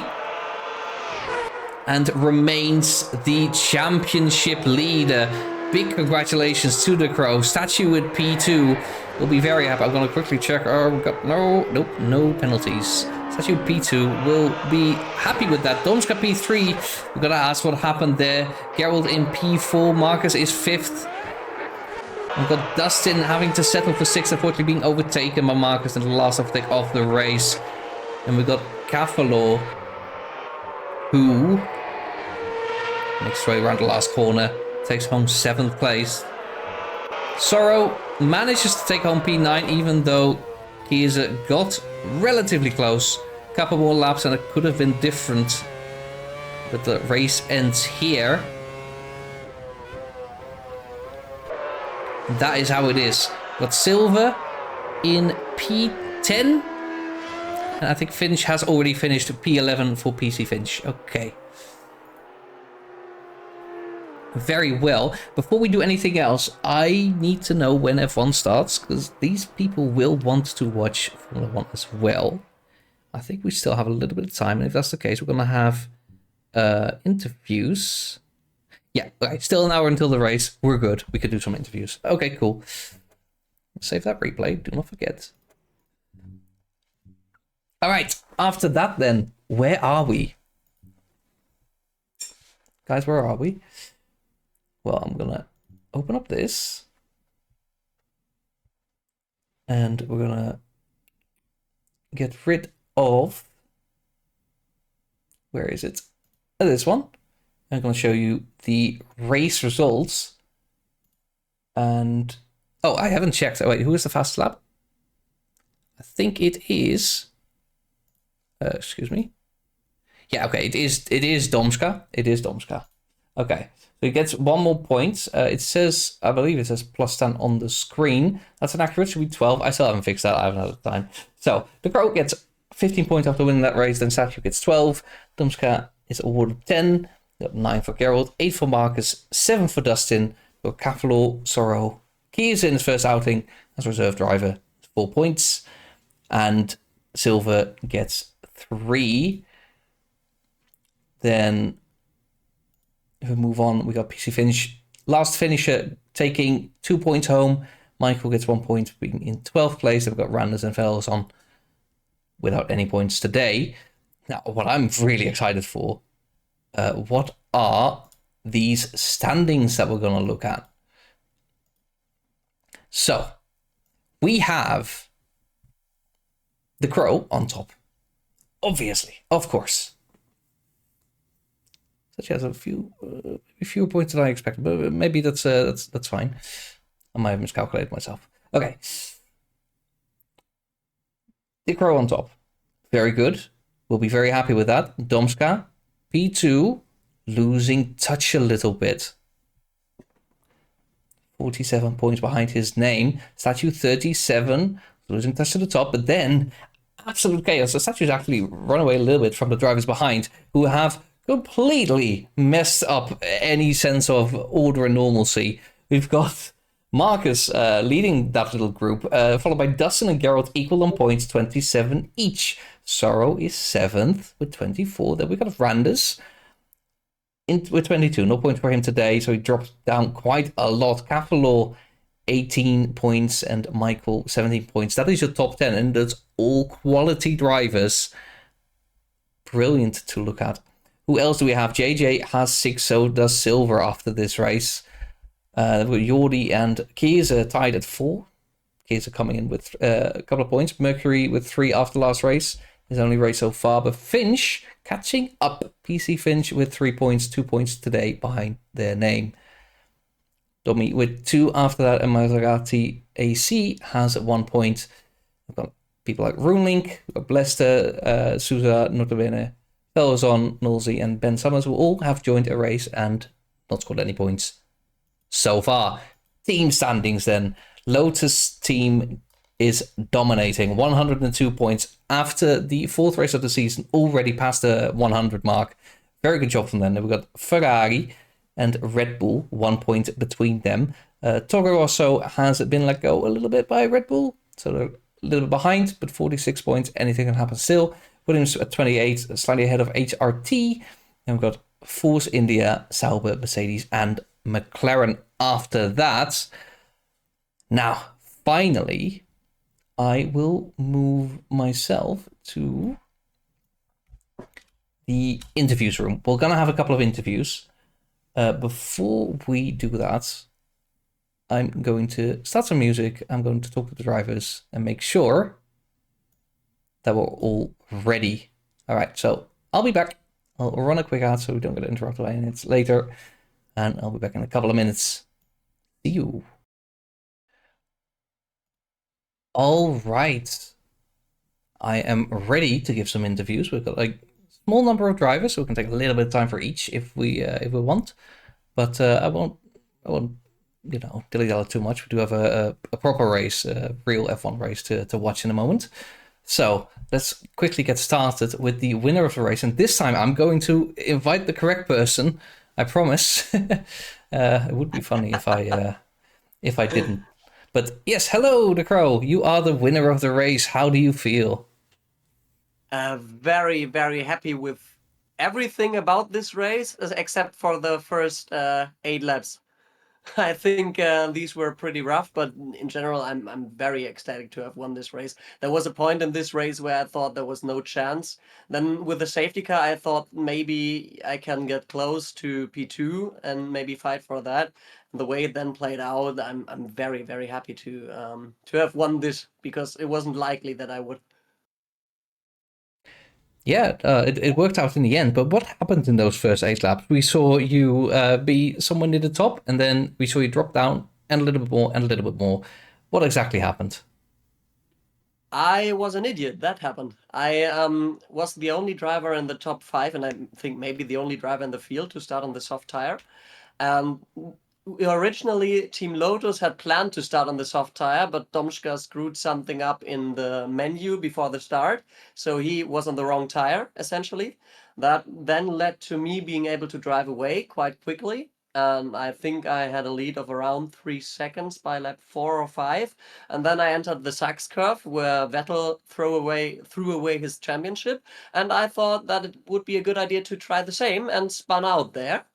and remains the championship leader. Big congratulations to the Crow. Statue with P2 will be very happy. I'm going to quickly check. Oh, we got no penalties. Statue P2 will be happy with that. Domska P3. We're going to ask what happened there. Gerald in P4. Marcus is 5th. We've got Dustin having to settle for 6th, unfortunately being overtaken by Marcus in the last overtake of the race. And we've got Cavalo, who makes his way around the last corner, takes home 7th place. Sorrow manages to take home P9, even though he is got relatively close. A couple more laps and it could have been different, but the race ends here. That is how it is. Got Silver in P10. And I think Finch has already finished P11 for PC Finch. Okay. very well. Before we do anything else, I need to know when F1 starts, because these people will want to watch Formula 1 as well. I think we still have a little bit of time, and if that's the case, we're going to have interviews. Yeah, okay, still an hour until the race. We're good. We could do some interviews. Okay, cool. Save that replay. Do not forget. All right, after that then, where are we? Guys, where are we? Well, I'm going to open up this. And we're going to get rid of... Where is it? This one. I'm going to show you the race results. And... Oh, I haven't checked. Oh, wait, who is the fastest lap? I think it is... excuse me. Yeah, okay, it is Domska. It is Domska. Okay, so he gets 1 more point. It says, I believe it says +10 on the screen. That's inaccurate, should be 12. I still haven't fixed that, I haven't had the time. So, the Crow gets 15 points after winning that race, then Satchel gets 12. Domska is awarded 10. 9 for Gerald, 8 for Marcus, 7 for Dustin, for Cavalo, Sorrow. Keys in his first outing as reserve driver, 4 points. And Silver gets 3. Then if we move on, we got PC Finish. Last finisher taking 2 points home. Michael gets 1 point, being in 12th place. Then we've got Randers and Fellows on without any points today. Now, what I'm really excited for, what are these standings that we're going to look at? So, we have the Crow on top. Obviously, of course. Such has a fewer points than I expected, but maybe that's fine. I might have miscalculated myself. Okay. The Crow on top. Very good. We'll be very happy with that. Domska, P2, losing touch a little bit. 47 points behind his name. Statue 37, losing touch to the top, but then absolute chaos. The Statue's actually run away a little bit from the drivers behind, who have completely messed up any sense of order and normalcy. We've got Marcus leading that little group, followed by Dustin and Gerald, equal on points, 27 each. Sorrow is 7th with 24. Then we got Randers with 22. No points for him today, so he drops down quite a lot. Cavalo, 18 points, and Michael, 17 points. That is your top 10, and that's all quality drivers. Brilliant to look at. Who else do we have? JJ has 6, so does Silver after this race. Jordi and Kiesa tied at 4. Kiesa coming in with a couple of points. Mercury with 3 after last race. His only race so far. But Finch catching up. PC Finch with 3 points. 2 points today behind their name. Domi with 2 after that. And Maserati AC has 1 point. We've got people like Runelink. We've got Blester, Souza, Notabene, Felozon, Nolsey, and Ben Summers, who all have joined a race and not scored any points so far. Team standings then. Lotus team is dominating. 102 points after the 4th race of the season, already past the 100 mark. Very good job from them. Then we've got Ferrari and Red Bull, 1 point between them. Toro Rosso has been let go a little bit by Red Bull, so they're a little bit behind, but 46 points. Anything can happen still. Williams at 28, slightly ahead of HRT. And we've got Force India, Sauber, Mercedes, and McLaren after that. Now, finally, I will move myself to the interviews room. We're going to have a couple of interviews. Before we do that, I'm going to start some music. I'm going to talk to the drivers and make sure that we're all ready. All right, so I'll be back. I'll run a quick ad so we don't get interrupted by minutes later. And I'll be back in a couple of minutes. See you. All right. I am ready to give some interviews. We've got a small number of drivers, so we can take a little bit of time for each if we want. But I won't dilly-dally too much. We do have a proper race, a real F1 race to watch in a moment. So let's quickly get started with the winner of the race. And this time I'm going to invite the correct person. I promise. It would be funny if I didn't. But yes, hello, the Crow. You are the winner of the race. How do you feel? Very, very happy with everything about this race, except for the first 8 laps. I think these were pretty rough, but in general, I'm very ecstatic to have won this race. There was a point in this race where I thought there was no chance. Then with the safety car, I thought maybe I can get close to P2 and maybe fight for that. The way it then played out, I'm very, very happy to have won this because it wasn't likely that I would. Yeah, it worked out in the end. But what happened in those first 8 laps? We saw you be somewhere near the top, and then we saw you drop down and a little bit more and a little bit more. What exactly happened? I was an idiot. That happened. I was the only driver in the top five, and I think maybe the only driver in the field to start on the soft tire. And originally, Team Lotus had planned to start on the soft tire, but Domschka screwed something up in the menu before the start, so he was on the wrong tire, essentially. That then led to me being able to drive away quite quickly. And I think I had a lead of around 3 seconds by lap 4 or 5. And then I entered the Sachs curve where Vettel threw away his championship. And I thought that it would be a good idea to try the same and spun out there.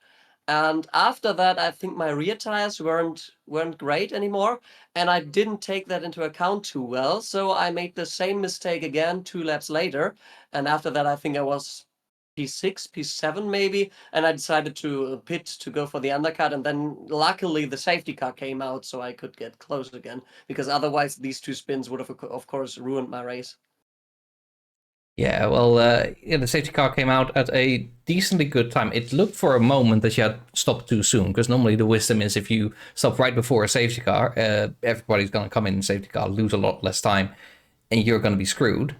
And after that, I think my rear tires weren't great anymore, and I didn't take that into account too well. So I made the same mistake again 2 laps later. And after that, I think I was P6, P7 maybe, and I decided to pit to go for the undercut. And then luckily the safety car came out, so I could get close again. Because otherwise, these two spins would have, of course, ruined my race. Yeah, well, yeah, the safety car came out at a decently good time. It looked for a moment that you had stopped too soon, because normally the wisdom is if you stop right before a safety car, everybody's going to come in the safety car, lose a lot less time, and you're going to be screwed.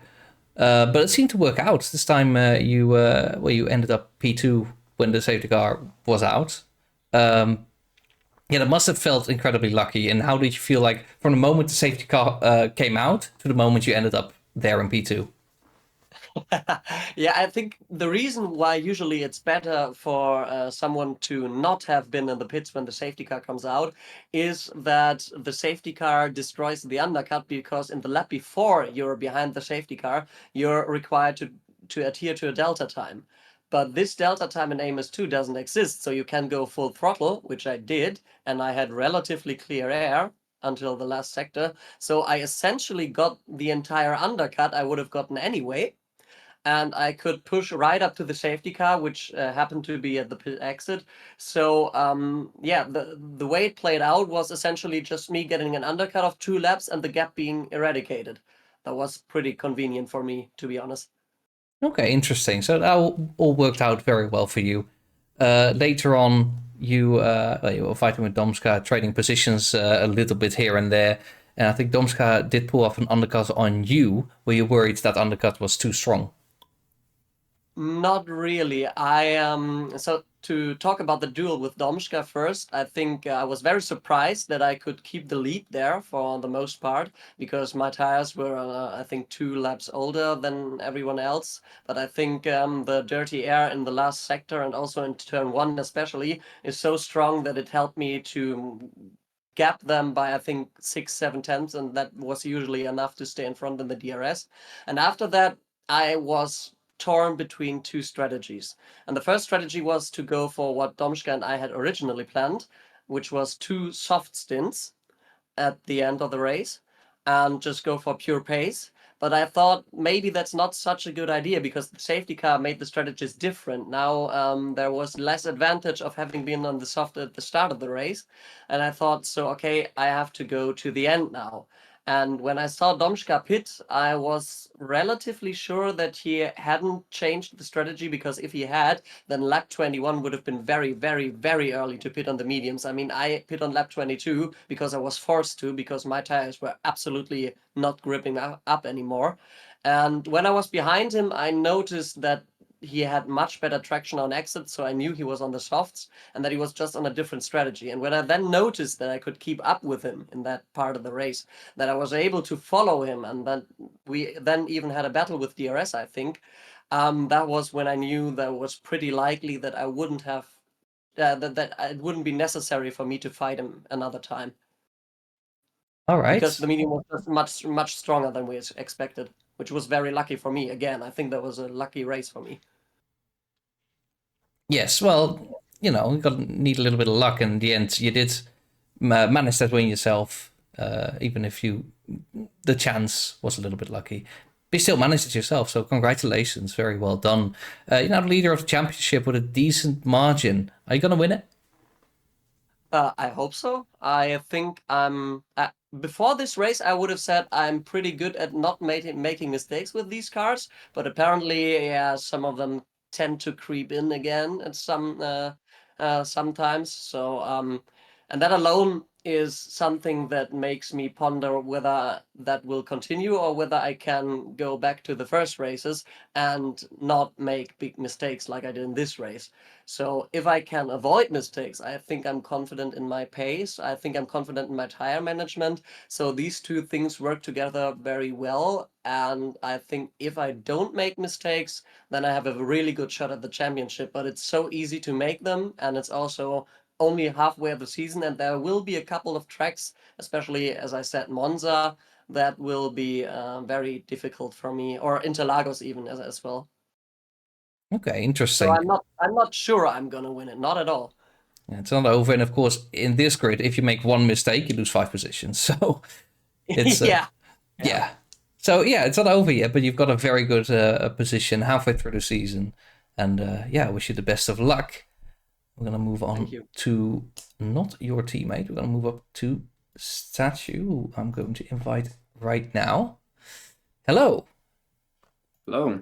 But it seemed to work out this time. You ended up P2 when the safety car was out. Yeah, that must have felt incredibly lucky. And how did you feel like from the moment the safety car came out to the moment you ended up there in P2? Yeah, I think the reason why usually it's better for someone to not have been in the pits when the safety car comes out is that the safety car destroys the undercut because in the lap before you're behind the safety car, you're required to adhere to a delta time. But this delta time in Amos 2 doesn't exist, so you can go full throttle, which I did, and I had relatively clear air until the last sector. So I essentially got the entire undercut I would have gotten anyway, and I could push right up to the safety car, which happened to be at the pit exit. So yeah, the way it played out was essentially just me getting an undercut of 2 laps and the gap being eradicated. That was pretty convenient for me, to be honest. Okay, interesting. So that all worked out very well for you. Later on, you were fighting with Domska, trading positions a little bit here and there. And I think Domska did pull off an undercut on you, where you worried that undercut was too strong. Not really. I so to talk about the duel with Domschka first, I think I was very surprised that I could keep the lead there for the most part because my tires were I think 2 laps older than everyone else. But I think the dirty air in the last sector and also in turn one especially is so strong that it helped me to gap them by I think 6, 7 tenths, and that was usually enough to stay in front in the DRS. And after that, I was torn between two strategies. And the first strategy was to go for what Domschka and I had originally planned, which was 2 soft stints at the end of the race and just go for pure pace. But I thought maybe that's not such a good idea because the safety car made the strategies different. Now there was less advantage of having been on the soft at the start of the race. And I thought, so, okay, I have to go to the end now. And when I saw Domschka pit, I was relatively sure that he hadn't changed the strategy because if he had, then lap 21 would have been very, very, very early to pit on the mediums. I mean, I pit on lap 22 because I was forced to because my tires were absolutely not gripping up anymore. And when I was behind him, I noticed that he had much better traction on exit, so I knew he was on the softs and that he was just on a different strategy. And when I then noticed that I could keep up with him in that part of the race, that I was able to follow him, and that we then even had a battle with DRS, I think, that was when I knew that it was pretty likely that I wouldn't have that it wouldn't be necessary for me to fight him another time All because right. the medium was just much stronger than we expected, which was very lucky for me. Again, I think that was a lucky race for me. Yes, well, you got need a little bit of luck, and in the end, you did manage that win yourself. Even if the chance was a little bit lucky, but you still managed it yourself. So congratulations, very well done. You're now the leader of the championship with a decent margin. Are you gonna win it? I hope so. I think before this race, I would have said I'm pretty good at not making mistakes with these cars, but apparently, yeah, some of them tend to creep in again at sometimes. So, and that alone is something that makes me ponder whether that will continue or whether I can go back to the first races and not make big mistakes like I did in this race. So if I can avoid mistakes, I think I'm confident in my pace. I think I'm confident in my tire management. So these two things work together very well. And I think if I don't make mistakes, then I have a really good shot at the championship. But it's so easy to make them. And it's also only halfway of the season. And there will be a couple of tracks, especially as I said, Monza, that will be very difficult for me, or Interlagos even as well. Okay, So interesting. I'm not sure I'm gonna win it, not at all. Yeah, it's not over, and of course, in this grid, if you make one mistake, you lose 5 positions. So it's Yeah. Yeah. yeah. So yeah, it's not over yet, but you've got a very good position halfway through the season, and yeah, I wish you the best of luck. We're gonna move Thank on you. to not your teammate. We're gonna move up to Statue, who I'm going to invite right now. Hello. Hello.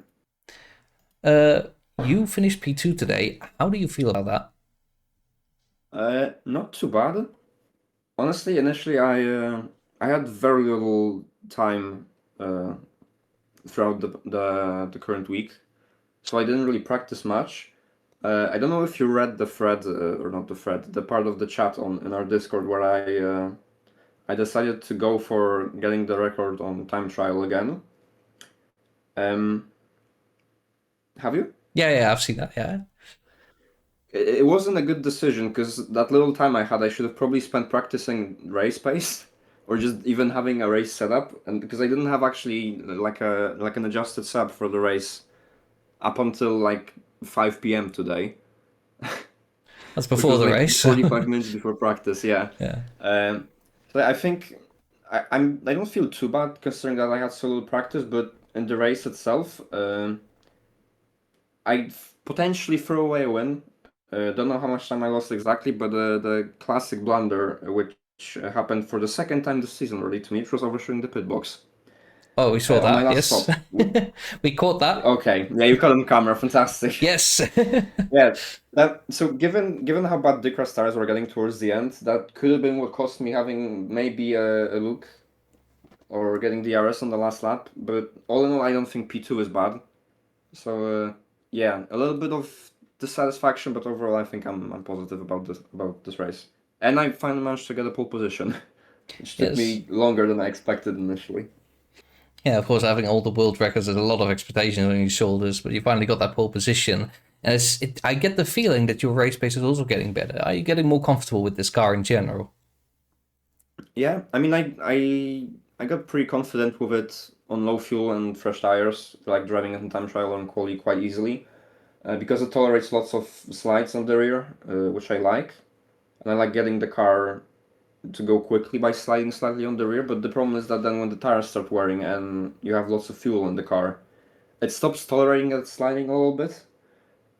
Uh, you finished P2 today. How do you feel about that? Not too bad. Honestly, initially I had very little time uh, throughout the current week, so I didn't really practice much. I don't know if you read the thread or not the thread, the part of the chat on in our Discord where I decided to go for getting the record on time trial again. Um, have you? Yeah, I've seen that. Yeah. It wasn't a good decision because that little time I had, I should have probably spent practicing race pace, or just even having a race setup. And because I didn't have actually like an adjusted setup for the race up until like 5 p.m. today, That's which before was the like race. 45 minutes before practice. Yeah. Yeah. Um, so I think I don't feel too bad considering that I had so little practice, but in the race itself, I potentially throw away a win. Don't know how much time I lost exactly, but the classic blunder, which happened for the second time this season already to me, it was overshooting the pit box Oh, we saw on my that. last Yes. stop. We caught that. Okay, yeah, you caught it on camera, fantastic. Yes. Yeah, that so given how bad Dick tires were getting towards the end, that could have been what cost me having maybe a look or getting the RS on the last lap. But all in all, I don't think P2 is bad. So yeah, a little bit of dissatisfaction, but overall, I think I'm positive about this race. And I finally managed to get a pole position, which took Yes. me longer than I expected initially. Yeah, of course, having all the world records is a lot of expectations on your shoulders, but you finally got that pole position. And I get the feeling that your race pace is also getting better. Are you getting more comfortable with this car in general? Yeah, I mean, I got pretty confident with it on low fuel and fresh tires, like driving it in time trial and quali quite easily, because it tolerates lots of slides on the rear, which I like, and I like getting the car to go quickly by sliding slightly on the rear, but the problem is that then when the tires start wearing and you have lots of fuel in the car, it stops tolerating that sliding a little bit.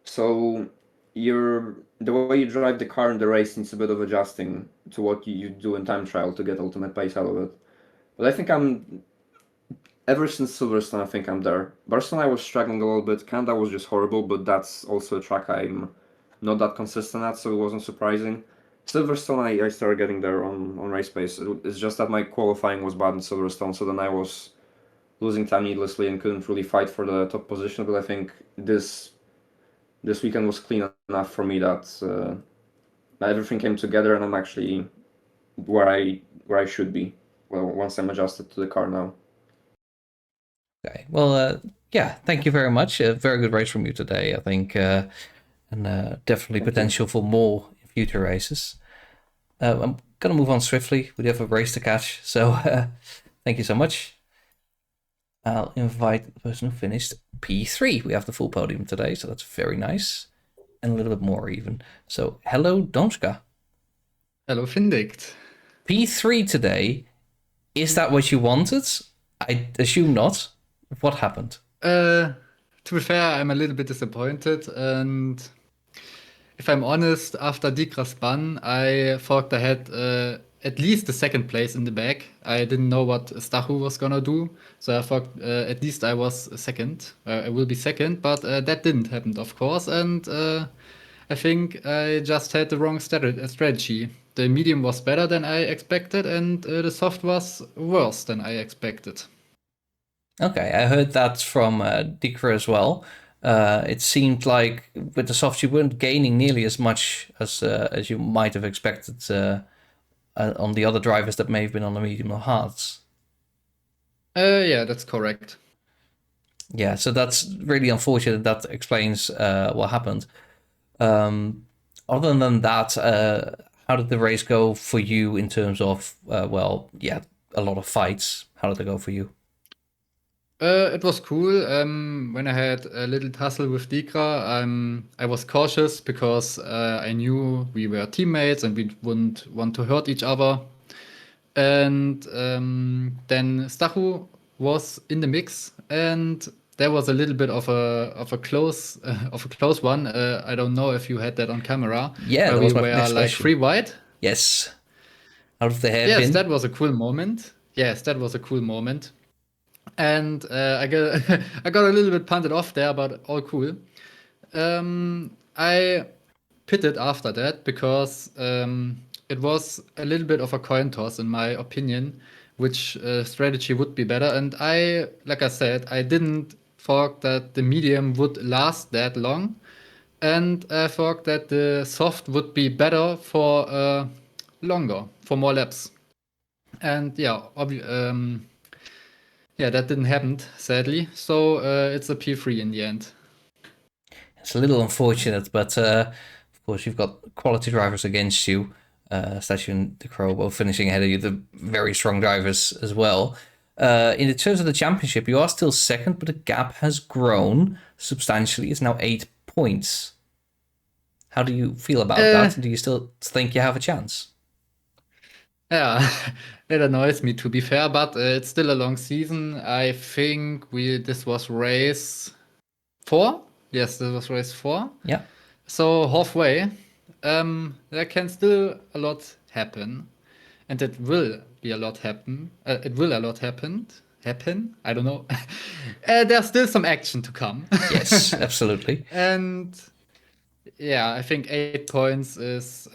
So the way you drive the car in the race needs a bit of adjusting to what you do in time trial to get ultimate pace out of it. But I think I'm ever since Silverstone, I think I'm there. Barcelona, I was struggling a little bit. Canada was just horrible, but that's also a track I'm not that consistent at, so it wasn't surprising. Silverstone, I started getting there on race pace. It's just that my qualifying was bad in Silverstone, so then I was losing time needlessly and couldn't really fight for the top position. But I think this weekend was clean enough for me that everything came together, and I'm actually where I should be. Well, once I'm adjusted to the car now. Okay. Well, yeah, thank you very much. A very good race from you today. I think and definitely Thank you. potential for more in future races. I'm gonna move on swiftly. We do have a race to catch, so thank you so much. I'll invite the person who finished P3. We have the full podium today, so that's very nice. And a little bit more even. So, hello, Donska. Hello, Findict. P3 today. Is that what you wanted? I assume not. What happened? To be fair, I'm a little bit disappointed, and if I'm honest, after Dikra spun, I thought I had at least the second place in the bag. I didn't know what Stachu was gonna do, so I thought at least I was second. I will be second, but that didn't happen, of course, and I think I just had the wrong strategy. The medium was better than I expected, and the soft was worse than I expected. Okay, I heard that from Dikra as well. It seemed like with the soft you weren't gaining nearly as much as you might have expected on the other drivers that may have been on the medium or hards. Yeah, that's correct. Yeah, so that's really unfortunate. That explains what happened. Other than that, how did the race go for you in terms of, well, yeah, a lot of fights? How did it go for you? It was cool. When I had a little tussle with Dikra, I was cautious because I knew we were teammates and we wouldn't want to hurt each other. And then Stachu was in the mix, and there was a little bit of a close one. I don't know if you had that on camera. Yeah, where that we was my were next like question. 3 wide. Yes. Out of the Yes, hairpin. that was a cool moment. Yes, that was a cool moment. And I got I got a little bit punted off there, but all cool. I pitted after that because it was a little bit of a coin toss, in my opinion, which strategy would be better. And like I said, I didn't thought that the medium would last that long, and I thought that the soft would be better for longer, for more laps. And yeah, yeah, that didn't happen, sadly. So it's a P3 in the end. It's a little unfortunate, but of course you've got quality drivers against you. Stachu and De Croo both finishing ahead of you. The very strong drivers as well. In the terms of the championship, you are still second, but the gap has grown substantially. It's now 8 points. How do you feel about that? Do you still think you have a chance? Yeah, it annoys me, to be fair, but it's still a long season. I think this was race 4. Yes, this was race 4. Yeah. So halfway, there can still a lot happen, and it will be a lot happen. It will a lot happen. Happen? I don't know. There's still some action to come. Yes, absolutely. And yeah, I think 8 points is.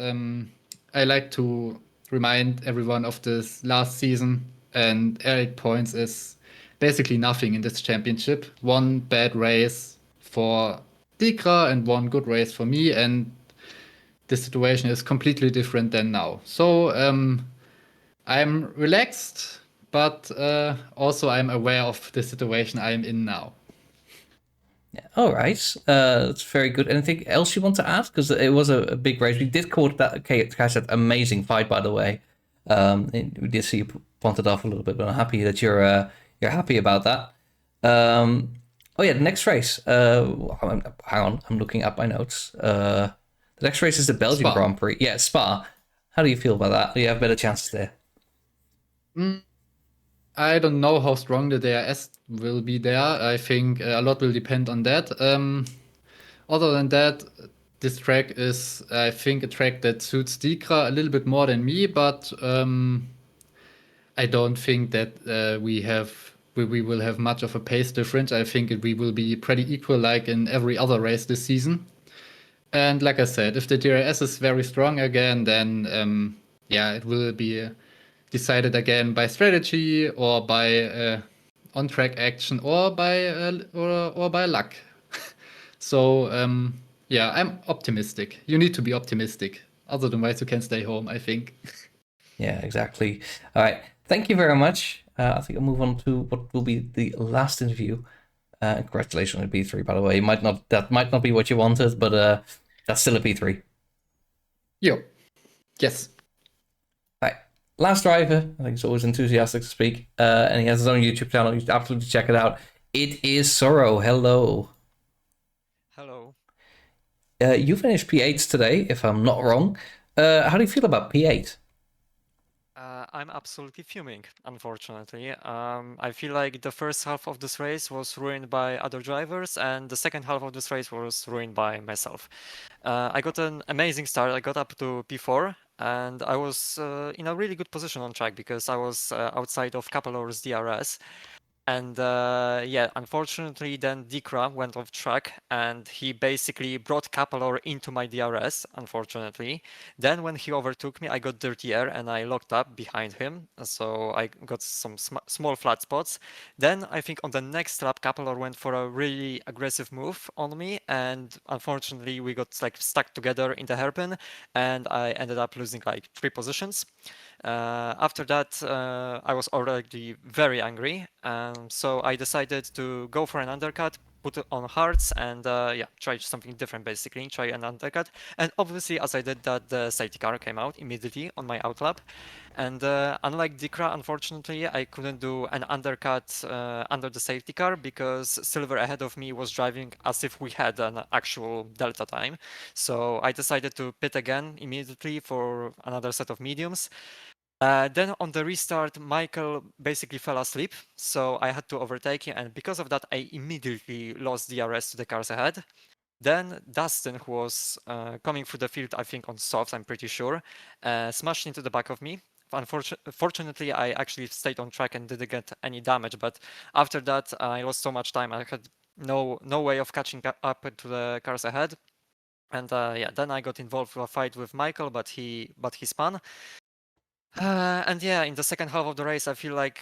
I like to remind everyone of this last season, and 8 points is basically nothing in this championship. One bad race for Dikra and one good race for me, and the situation is completely different than now. So I'm relaxed, but also I'm aware of the situation I'm in now. Yeah. All right. That's very good. Anything else you want to add? Because it was a big race. We did call that. Okay, guys, that amazing fight, by the way. We did see you punted off a little bit, but I'm happy that you're happy about that. Oh yeah, the next race. Hang on, I'm looking up my notes. The next race is the Belgian Spa. Grand Prix. Yeah, Spa. How do you feel about that? Do you have better chances there? I don't know how strong the DRS will be there. I think a lot will depend on that. Other than that, this track is, I think, a track that suits Dikra a little bit more than me, but I don't think that we will have much of a pace difference. I think we will be pretty equal, like in every other race this season. And like I said, if the DRS is very strong again, then yeah, it will be decided again by strategy or by on-track action or by luck. So yeah, I'm optimistic. You need to be optimistic. Otherwise, you can stay home, I think. Yeah, exactly. All right. Thank you very much. I think I'll move on to what will be the last interview. Congratulations on the B3, by the way. That might not be what you wanted, but That's still a P3. Yo. Yes. Right. Last driver, I think he's always enthusiastic to speak, and he has his own YouTube channel. You should absolutely check it out. It is Sorrow. Hello. Hello. You finished P8 today, if I'm not wrong. How do you feel about P8? I'm absolutely fuming, unfortunately. I feel like the first half of this race was ruined by other drivers, and the second half of this race was ruined by myself. I got an amazing start. I got up to P4, and I was in a really good position on track because I was outside of Capelor's DRS. And yeah, unfortunately, then Dikra went off track and he basically brought Capelor into my DRS, unfortunately. Then when he overtook me, I got dirty air and I locked up behind him. So I got some small flat spots. Then I think on the next lap, Capelor went for a really aggressive move on me. And unfortunately, we got like stuck together in the hairpin and I ended up losing like 3 positions. After that, I was already very angry, so I decided to go for an undercut, put it on hards, and yeah, try something different basically, try an undercut. And obviously, as I did that, the safety car came out immediately on my outlap. And unlike Dikra, unfortunately, I couldn't do an undercut under the safety car because Silver ahead of me was driving as if we had an actual delta time. So I decided to pit again immediately for another set of mediums. Then on the restart, Michael basically fell asleep, so I had to overtake him, and because of that, I immediately lost DRS to the cars ahead. Then Dustin, who was coming through the field, I think on softs, I'm pretty sure, smashed into the back of me. Fortunately, I actually stayed on track and didn't get any damage, but after that, I lost so much time, I had no way of catching up to the cars ahead. And yeah, then I got involved with a fight with Michael, but he spun. And yeah, in the second half of the race, I feel like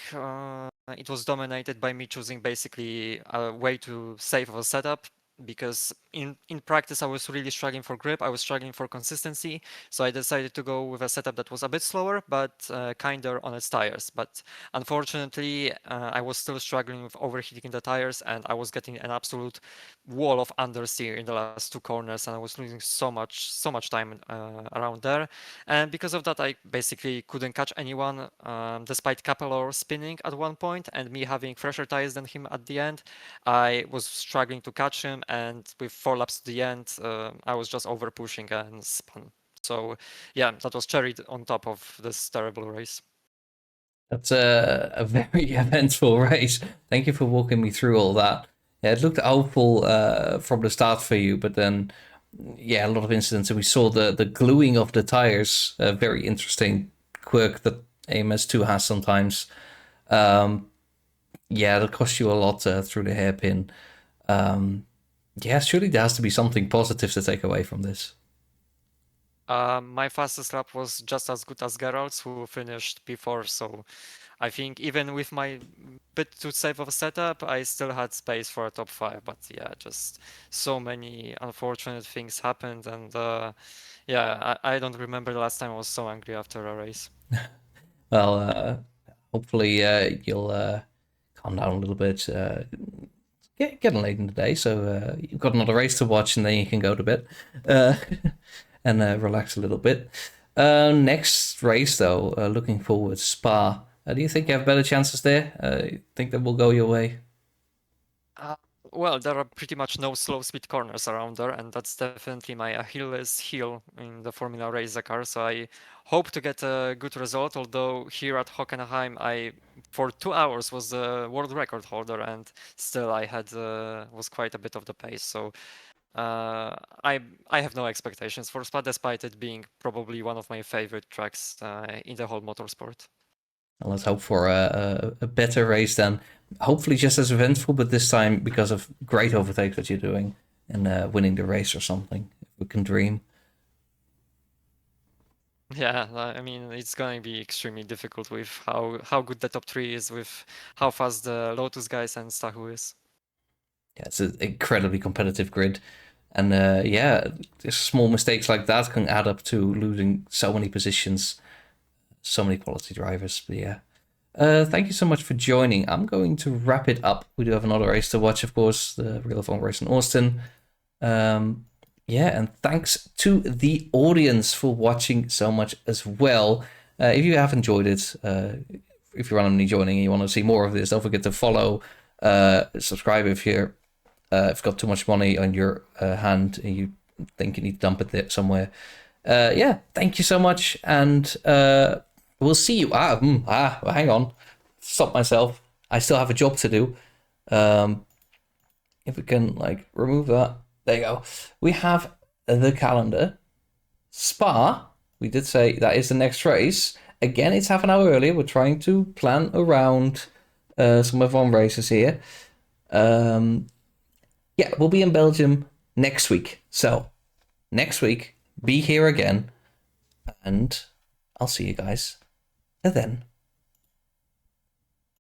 it was dominated by me choosing basically a way to save a setup because in practice I was really struggling for grip, I was struggling for consistency, so I decided to go with a setup that was a bit slower but kinder on its tires. But unfortunately, I was still struggling with overheating the tires and I was getting an absolute wall of understeer in the last 2 corners and I was losing so much time around there. And because of that, I basically couldn't catch anyone, despite Capelor spinning at one point and me having fresher tires than him at the end. I was struggling to catch him, and with 4 laps to the end, I was just over pushing and spun. So yeah, that was cherry on top of this terrible race. That's a very eventful race. Thank you for walking me through all that. Yeah, it looked awful from the start for you, but then, yeah, a lot of incidents. And we saw the gluing of the tires, a very interesting quirk that AMS2 has sometimes. Yeah, it'll cost you a lot through the hairpin. Yeah, surely there has to be something positive to take away from this. My fastest lap was just as good as Geralt's, who finished P4, so I think even with my bit too safe of a setup, I still had space for a top 5. But yeah, just so many unfortunate things happened, and yeah, I don't remember the last time I was so angry after a race. Well, hopefully you'll calm down a little bit. Getting late in the day, so you've got another race to watch, and then you can go to bed and relax a little bit. Next race, though, looking forward, Spa. Do you think you have better chances there? You think that will go your way? Well, there are pretty much no slow speed corners around there, and that's definitely my Achilles heel in the Formula Racer car. So I hope to get a good result. Although here at Hockenheim, I for 2 hours was the world record holder, and still I had was quite a bit of the pace. So I have no expectations for Spa, despite it being probably one of my favorite tracks in the whole motorsport. Well, let's hope for a better race then. Hopefully just as eventful, but this time because of great overtakes that you're doing and winning the race or something. If we can dream. Yeah, I mean, it's going to be extremely difficult with how good the top 3 is, with how fast the Lotus guys and Stahu is. Yeah, it's an incredibly competitive grid. And yeah, just small mistakes like that can add up to losing so many positions, so many quality drivers. But yeah, thank you so much for joining. I'm going to wrap it up. We do have another race to watch, of course, the Real F1 race in Austin. Yeah, and thanks to the audience for watching so much as well. If you have enjoyed it, if you're randomly joining and you want to see more of this, don't forget to follow, subscribe if you've got too much money on your hand and you think you need to dump it there somewhere. Yeah, thank you so much, and we'll see you. Hang on, stop myself. I still have a job to do. If we can like remove that. There you go. We have the calendar. Spa, we did say that is the next race. Again, it's half an hour earlier. We're trying to plan around some of our races here. Yeah, we'll be in Belgium next week. So, next week, be here again. And I'll see you guys then.